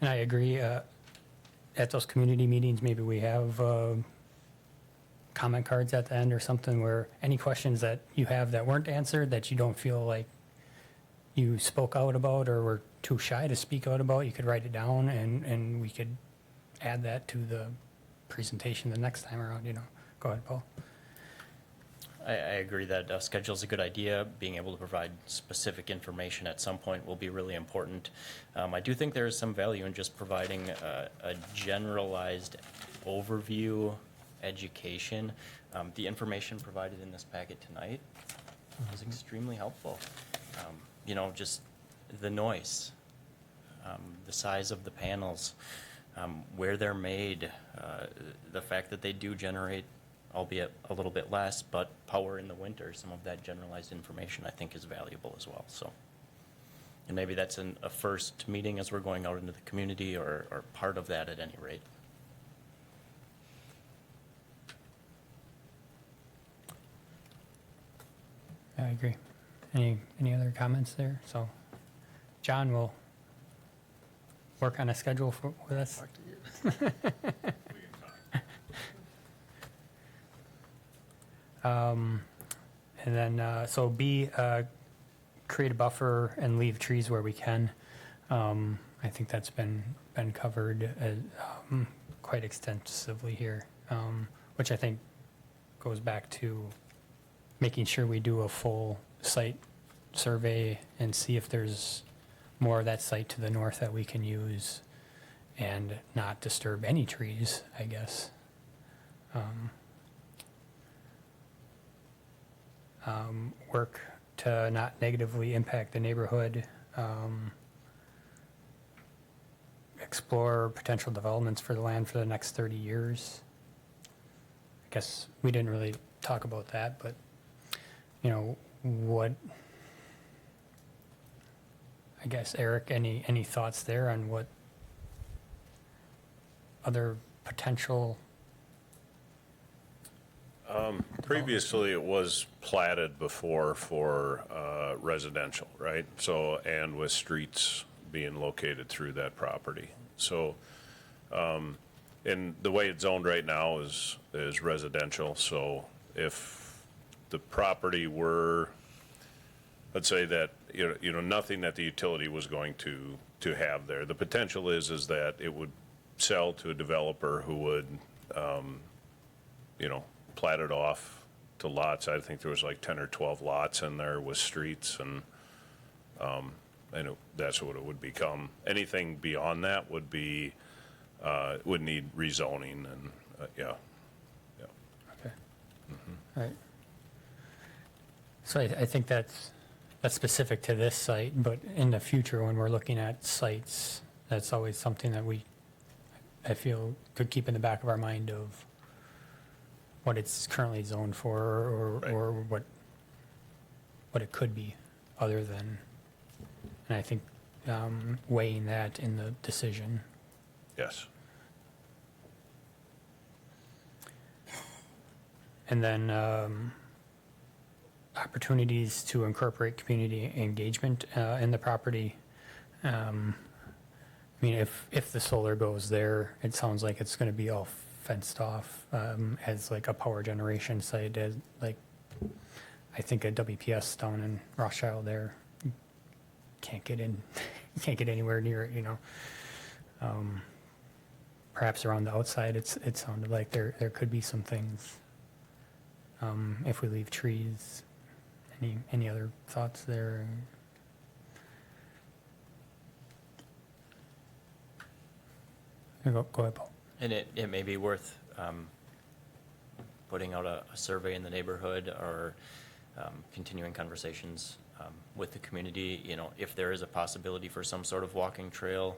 And I agree, at those community meetings, maybe we have comment cards at the end or something where any questions that you have that weren't answered, that you don't feel like you spoke out about or were too shy to speak out about, you could write it down and we could add that to the presentation the next time around, Go ahead, Paul.
I agree that a schedule is a good idea. Being able to provide specific information at some point will be really important. I do think there is some value in just providing a generalized overview education. The information provided in this packet tonight was extremely helpful. Just the noise, the size of the panels, where they're made, the fact that they do generate, albeit a little bit less, but power in the winter. Some of that generalized information I think is valuable as well. So, and maybe that's a first meeting as we're going out into the community, or part of that at any rate.
I agree. Any other comments there? So, John will work on a schedule with us.
Talk to you.
And then, so B, create a buffer and leave trees where we can. I think that's been covered quite extensively here, which I think goes back to making sure we do a full site survey and see if there's more of that site to the north that we can use and not disturb any trees, I guess. Work to not negatively impact the neighborhood. Explore potential developments for the land for the next 30 years. I guess we didn't really talk about that, but what, I guess, Eric, any thoughts there on what other potential?
Previously, it was platted before for residential, right? So, and with streets being located through that property. So, and the way it's zoned right now is residential. So if the property were, let's say that, nothing that the utility was going to have there, the potential is that it would sell to a developer who would, plat it off to lots. I think there was like 10 or 12 lots in there with streets, and that's what it would become. Anything beyond that would be, would need rezoning, and, yeah.
Okay. All right. So I think that's specific to this site, but in the future, when we're looking at sites, that's always something that I feel could keep in the back of our mind of what it's currently zoned for, or what it could be other than, and I think weighing that in the decision.
Yes. And
then opportunities to incorporate community engagement in the property. I mean, if the solar goes there, it sounds like it's going to be all fenced off as like a power generation site, as like I think a WPS down in Wausau there, you can't get in, you can't get anywhere near it, you know. Perhaps around the outside, it sounded like there could be some things. If we leave trees, any other thoughts there? Go ahead, Paul.
And it may be worth putting out a survey in the neighborhood or continuing conversations with the community, you know, if there is a possibility for some sort of walking trail,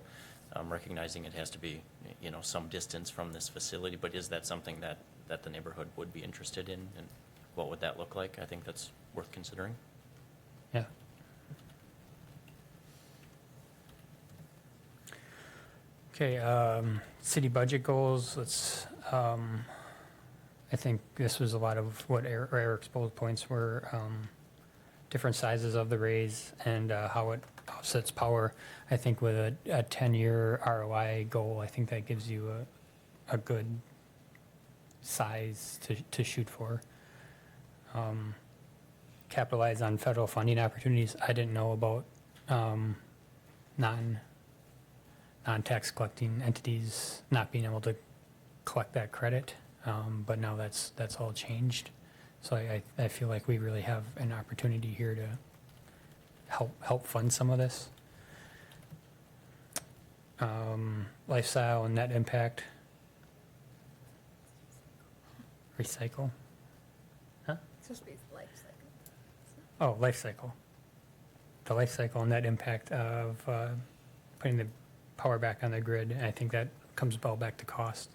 recognizing it has to be, you know, some distance from this facility, but is that something that the neighborhood would be interested in, and what would that look like? I think that's worth considering.
Yeah. Okay, city budget goals, I think this was a lot of what Eric's bullet points were, different sizes of the raise and how it offsets power. I think with a 10-year ROI goal, I think that gives you a good size to shoot for. Capitalize on federal funding opportunities. I didn't know about non-tax collecting entities not being able to collect that credit, but now that's all changed. So I feel like we really have an opportunity here to help fund some of this. Lifestyle and net impact. Recycle. Huh?
It's supposed to be life cycle.
Oh, life cycle. The life cycle and net impact of putting the power back on the grid. And I think that comes all back to cost.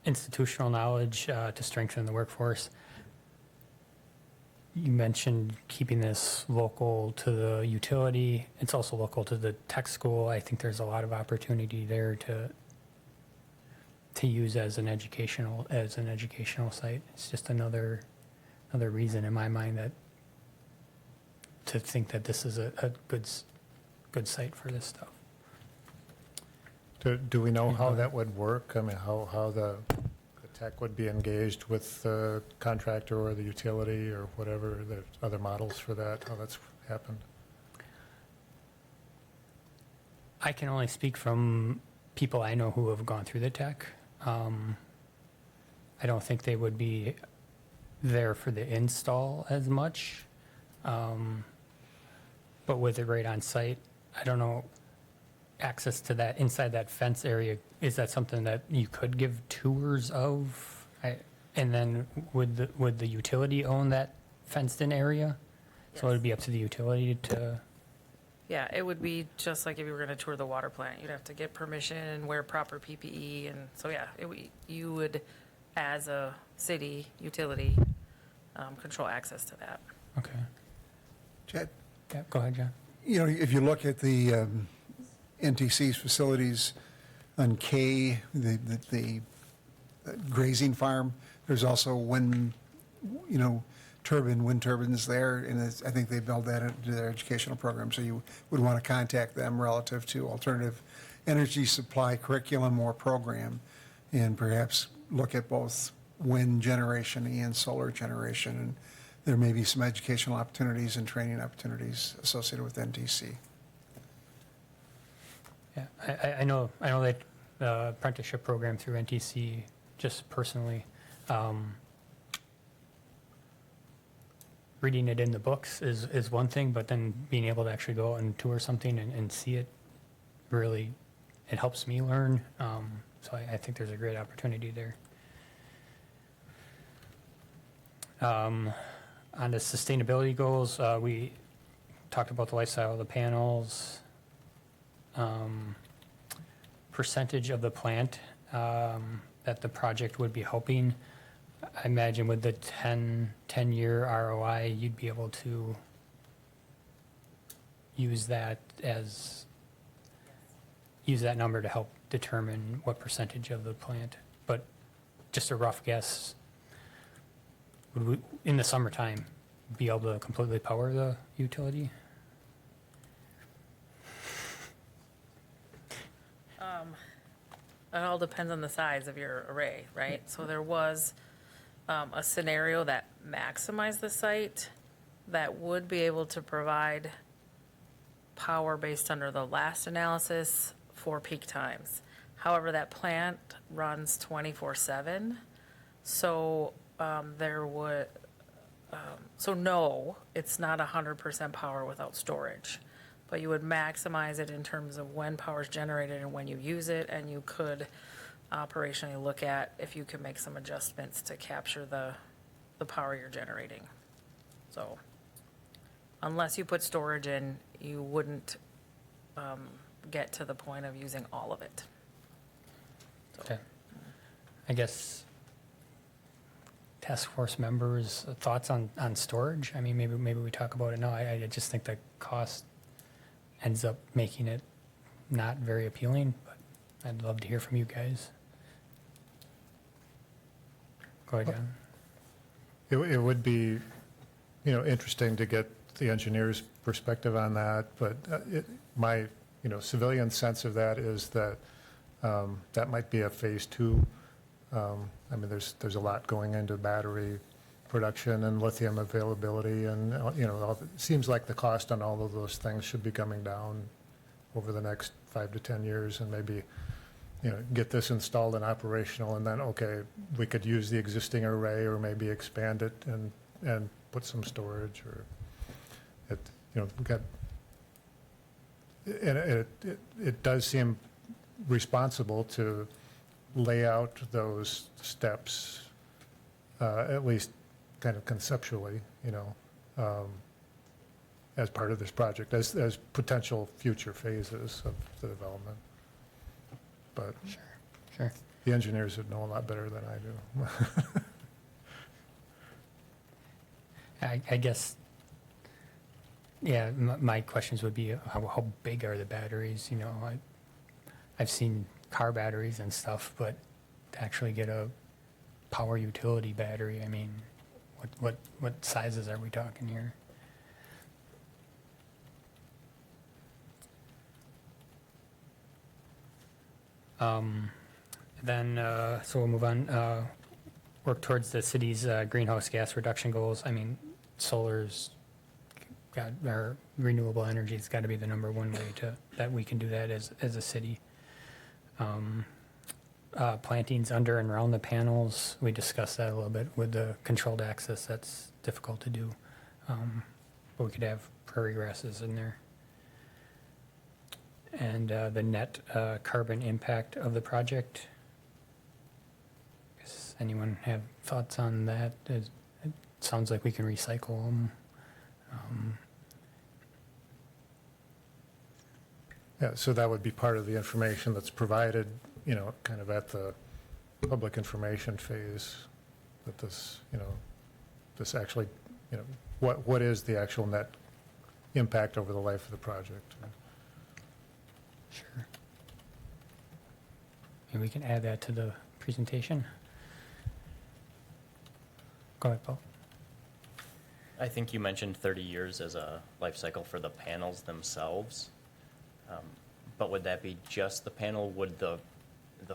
Institutional knowledge to strengthen the workforce. You mentioned keeping this local to the utility. It's also local to the tech school. I think there's a lot of opportunity there to use as an educational site. It's just another reason in my mind that to think that this is a good site for this stuff.
Do we know how that would work? I mean, how the tech would be engaged with the contractor or the utility or whatever, the other models for that, how that's happened?
I can only speak from people I know who have gone through the tech. I don't think they would be there for the install as much. But with it right on site, I don't know, access to that inside that fence area, is that something that you could give tours of? And then would the utility own that fenced in area? So it would be up to the utility to,
Yeah, it would be just like if you were going to tour the water plant. You'd have to get permission and wear proper PPE. And so, yeah, you would, as a city utility, control access to that.
okay.
Chad,
Yeah, go ahead, John.
you know, if you look at the NTC's facilities on K, the grazing farm, there's also wind turbines there, and I think they build that into their educational program. So you would want to contact them relative to alternative energy supply curriculum or program, and perhaps look at both wind generation and solar generation. And there may be some educational opportunities and training opportunities associated with NTC.
Yeah, I know that the apprenticeship program through NTC, just personally, reading it in the books is one thing, but then being able to actually go out and tour something and see it, really, it helps me learn. So I think there's a great opportunity there. On the sustainability goals, we talked about the lifestyle of the panels, percentage of the plant that the project would be helping. I imagine with the 10-year ROI, you'd be able to use that number to help determine what percentage of the plant. But just a rough guess, would we, in the summertime, be able to completely power the utility?
It all depends on the size of your array, right? So there was a scenario that maximized the site, that would be able to provide power based under the last analysis for peak times. However, that plant runs 24/7, so so no, it's not 100% power without storage. But you would maximize it in terms of when power is generated and when you use it, and you could operationally look at if you can make some adjustments to capture the power you're generating. So unless you put storage in, you wouldn't get to the point of using all of it. So,
Okay. I guess task force members' thoughts on storage? I mean, maybe we talk about it now. I just think the cost ends up making it not very appealing, but I'd love to hear from you guys. Go ahead, John.
It would be, interesting to get the engineer's perspective on that, but my, civilian sense of that is that that might be a phase 2. I mean, there's a lot going into battery production and lithium availability, and, it seems like the cost on all of those things should be coming down over the next 5 to 10 years, and maybe, get this installed and operational, and then, okay, we could use the existing array or maybe expand it and put some storage, or we got, and it does seem responsible to lay out those steps, at least kind of conceptually, as part of this project, as potential future phases of the development. But
Sure.
the engineers would know a lot better than I do.
I guess, yeah, my questions would be, how big are the batteries? I've seen car batteries and stuff, but to actually get a power utility battery, I mean, what sizes are we talking here? So we'll move on. Work towards the city's greenhouse gas reduction goals. I mean, solar's or renewable energy's got to be the number one way that we can do that as a city. Plantings under and around the panels, we discussed that a little bit with the controlled access. That's difficult to do, but we could have prairie grasses in there. And the net carbon impact of the project. Does anyone have thoughts on that? It sounds like we can recycle them.
Yeah, so that would be part of the information that's provided, kind of at the public information phase, that this, this actually, what is the actual net impact over the life of the project?
Sure. And we can add that to the presentation. Go ahead, Paul.
I think you mentioned 30 years as a life cycle for the panels themselves. But would that be just the panel? Would the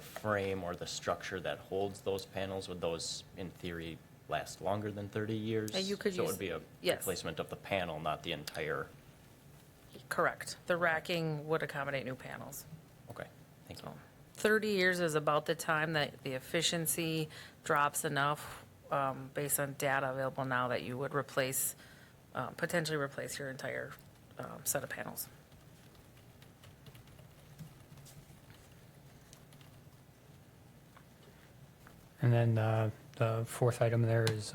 frame or the structure that holds those panels, would those, in theory, last longer than 30 years?
You could
So it
use-
would be a
yes.
replacement of the panel, not the entire,
Correct. The racking would accommodate new panels.
okay, thank you.
So 30 years is about the time that the efficiency drops enough, based on data available now, that you would potentially replace your entire set of panels.
And then the fourth item there is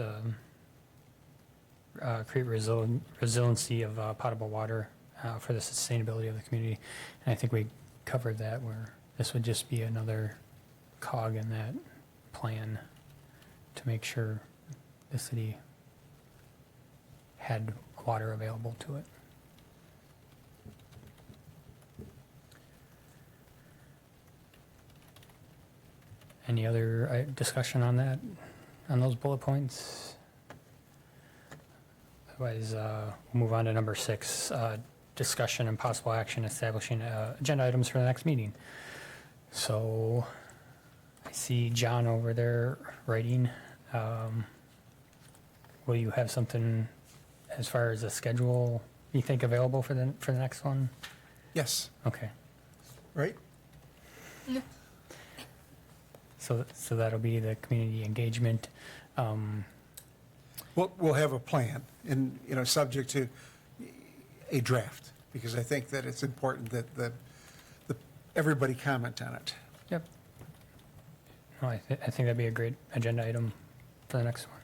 create resiliency of potable water for the sustainability of the community. And I think we covered that, where this would just be another cog in that plan to make sure the city had water available to it. Any other discussion on that, on those bullet points? Otherwise, we'll move on to number 6, discussion and possible action establishing agenda items for the next meeting. So I see John over there writing. Will you have something as far as a schedule you think available for the next one?
Yes,
Okay.
right?
So that'll be the community engagement.
We'll have a plan and, subject to a draft, because I think that it's important that everybody comment on it.
Yep. No, I think that'd be a great agenda item for the next one.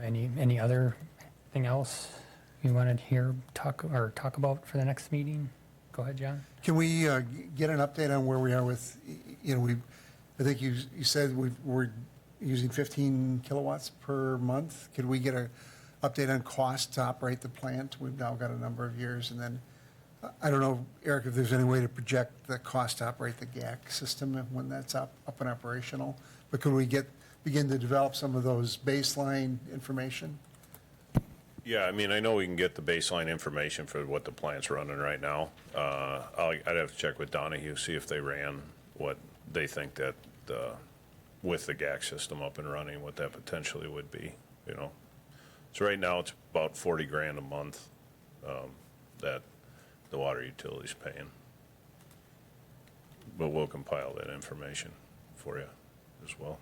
Any other thing else you wanted to hear talk about for the next meeting? Go ahead, John.
Can we get an update on where we are with, I think you said we're using 15 kilowatts per month. Could we get an update on cost to operate the plant? We've now got a number of years. And then, I don't know, Eric, if there's any way to project the cost to operate the GAC system when that's up and operational. But could we begin to develop some of those baseline information?
Yeah, I mean, I know we can get the baseline information for what the plant's running right now. I'd have to check with Donahue, see if they ran what they think that, with the GAC system up and running, what that potentially would be, So right now, it's about 40 grand a month, that the water utility's paying. But we'll compile that information for you as well.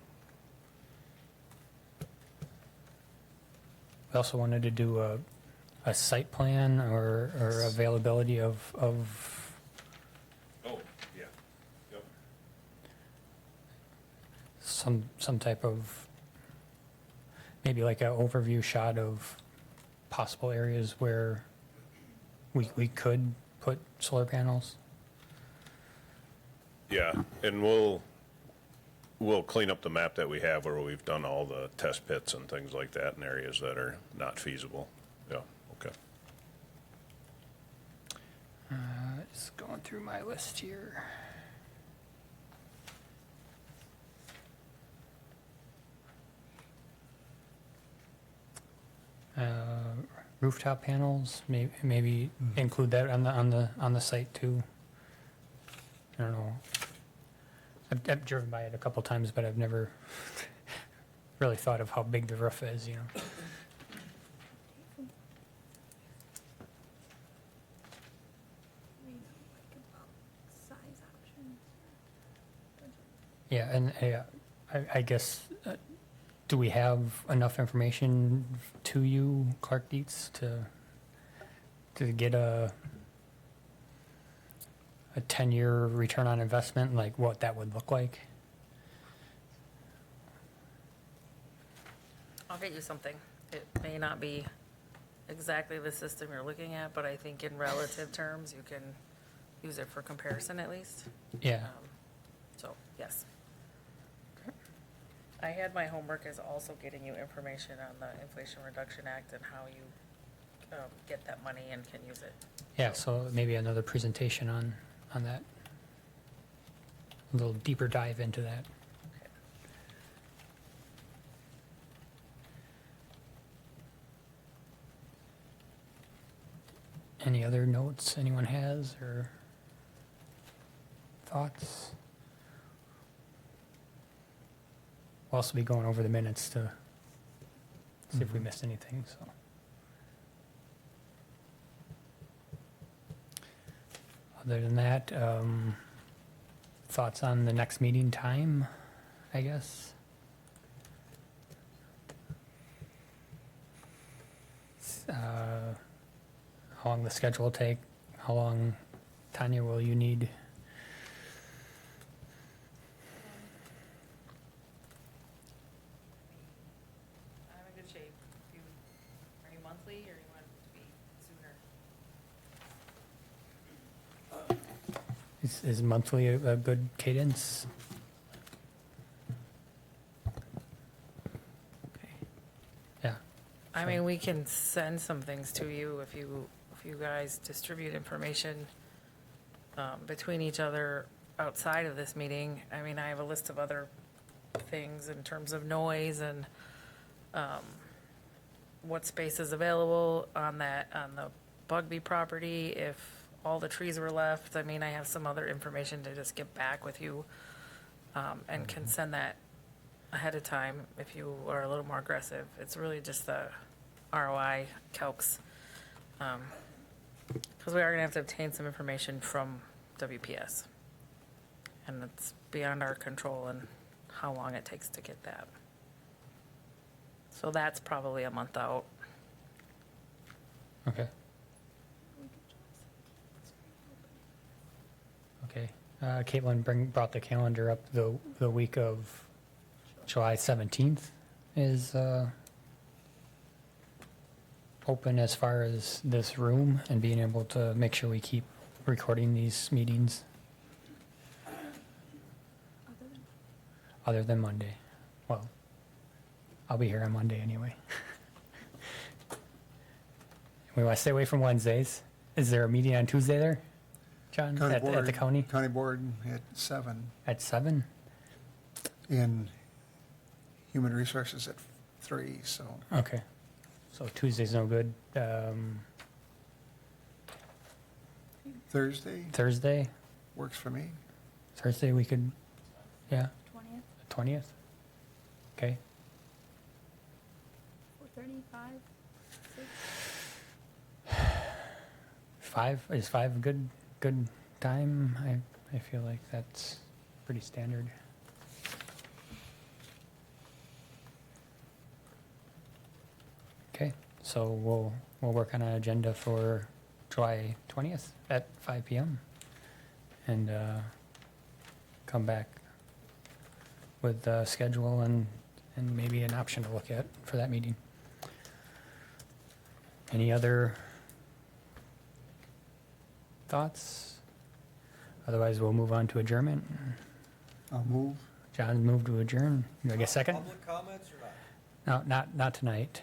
We also wanted to do a site plan or availability of
Oh, yeah. Yep.
some type of, maybe like an overview shot of possible areas where we could put solar panels.
Yeah, and we'll clean up the map that we have where we've done all the test pits and things like that in areas that are not feasible. Yeah, okay.
Just going through my list here. Rooftop panels, maybe include that on the site too. I don't know. I've driven by it a couple times, but I've never really thought of how big the roof is,
Size options.
Yeah, and I guess, do we have enough information to you, Clark Dietz, to get a 10-year return on investment, like what that would look like?
I'll get you something. It may not be exactly the system you're looking at, but I think in relative terms, you can use it for comparison at least.
Yeah.
So, yes. I had my homework is also getting you information on the Inflation Reduction Act and how you get that money and can use it.
Yeah, so maybe another presentation on that. A little deeper dive into that.
Okay.
Any other notes anyone has or thoughts? We'll also be going over the minutes to see if we missed anything, so. Other than that, thoughts on the next meeting time, I guess? How long the schedule will take, how long, Tanya, will you need?
I'm in good shape. Are you monthly or you want it to be sooner?
Is monthly a good cadence?
Okay.
Yeah.
I mean, we can send some things to you if you guys distribute information between each other outside of this meeting. I mean, I have a list of other things in terms of noise and what space is available on the Bugby property, if all the trees were left. I mean, I have some other information to just get back with you and can send that ahead of time if you are a little more aggressive. It's really just the ROI calcs. Because we are going to have to obtain some information from WPS. And it's beyond our control and how long it takes to get that. So that's probably a month out.
Okay. Okay. Caitlin brought the calendar up. The week of July 17th is open as far as this room and being able to make sure we keep recording these meetings. Other than Monday. Well, I'll be here on Monday anyway. We want to stay away from Wednesdays. Is there a meeting on Tuesday there, John?
County
At
board,
the county?
County board at 7,
At 7?
and human resources at 3, so.
Okay. So Tuesday's no good.
Thursday
Thursday?
works for me.
Thursday we could, yeah,
20th,
20th? Okay.
4:35,
5, is 5 a good time? I feel like that's pretty standard. Okay, so we'll work on an agenda for July 20th at 5 p.m. and come back with the schedule and maybe an option to look at for that meeting. Any other thoughts? Otherwise, we'll move on to adjournment.
I'll move.
John moved to adjourn. You want to get a second?
Public comments or not?
No, not tonight.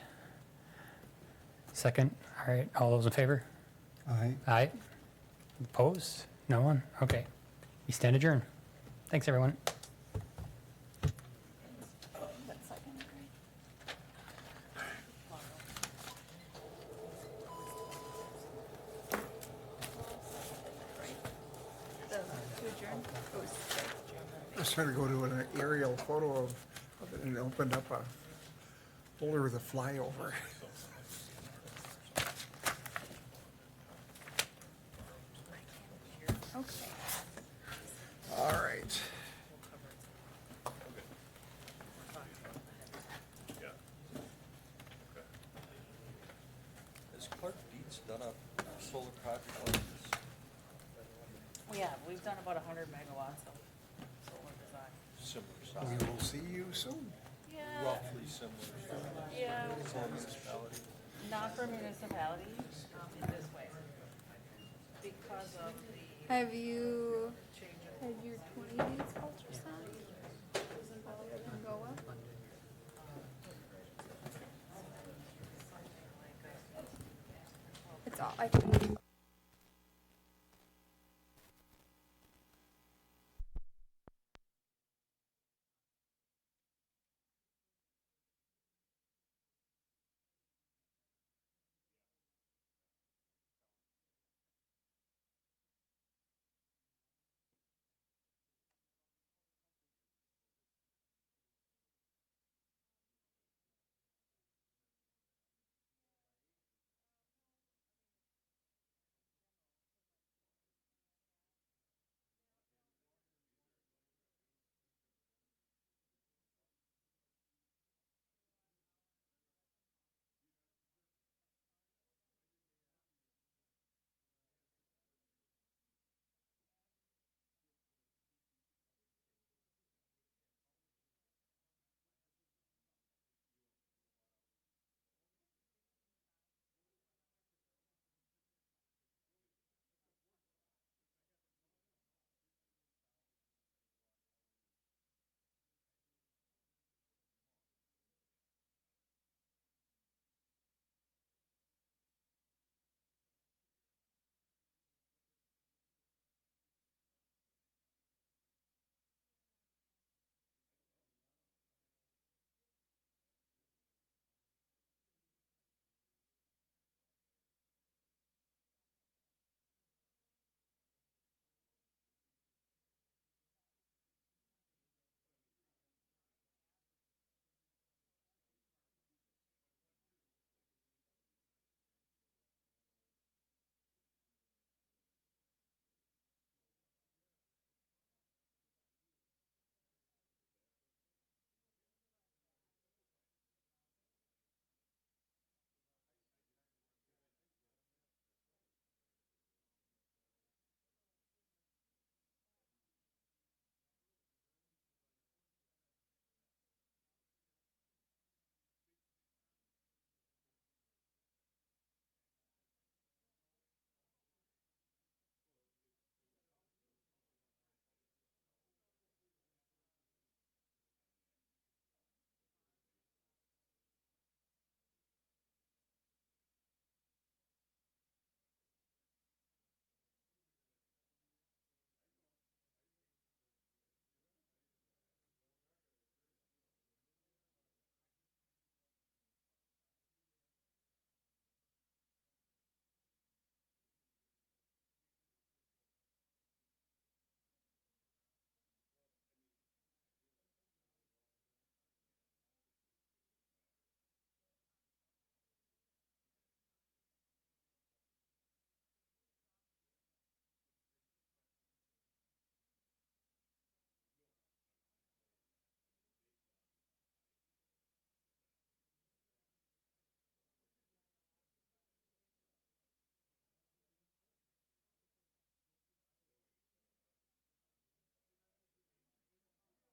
Second. All right. All those in favor?
Aye.
Aye. Opposed? No one? Okay. We stand adjourned. Thanks, everyone.
that second, right? To adjourn? It was
I was trying to go to an aerial photo of it, and it opened up a folder with a flyover.
okay.
All right.
Has Clark Dietz done a solar project like this?
Yeah, we've done about 100 megawatts of solar design.
Similar
We
size,
will see you soon.
Yeah,
roughly similar.
yeah,
For a municipality.
not for municipality, in this way. Because of the
Have you
change of
had your 20 days ultrasound? All of them go well? It's all, I can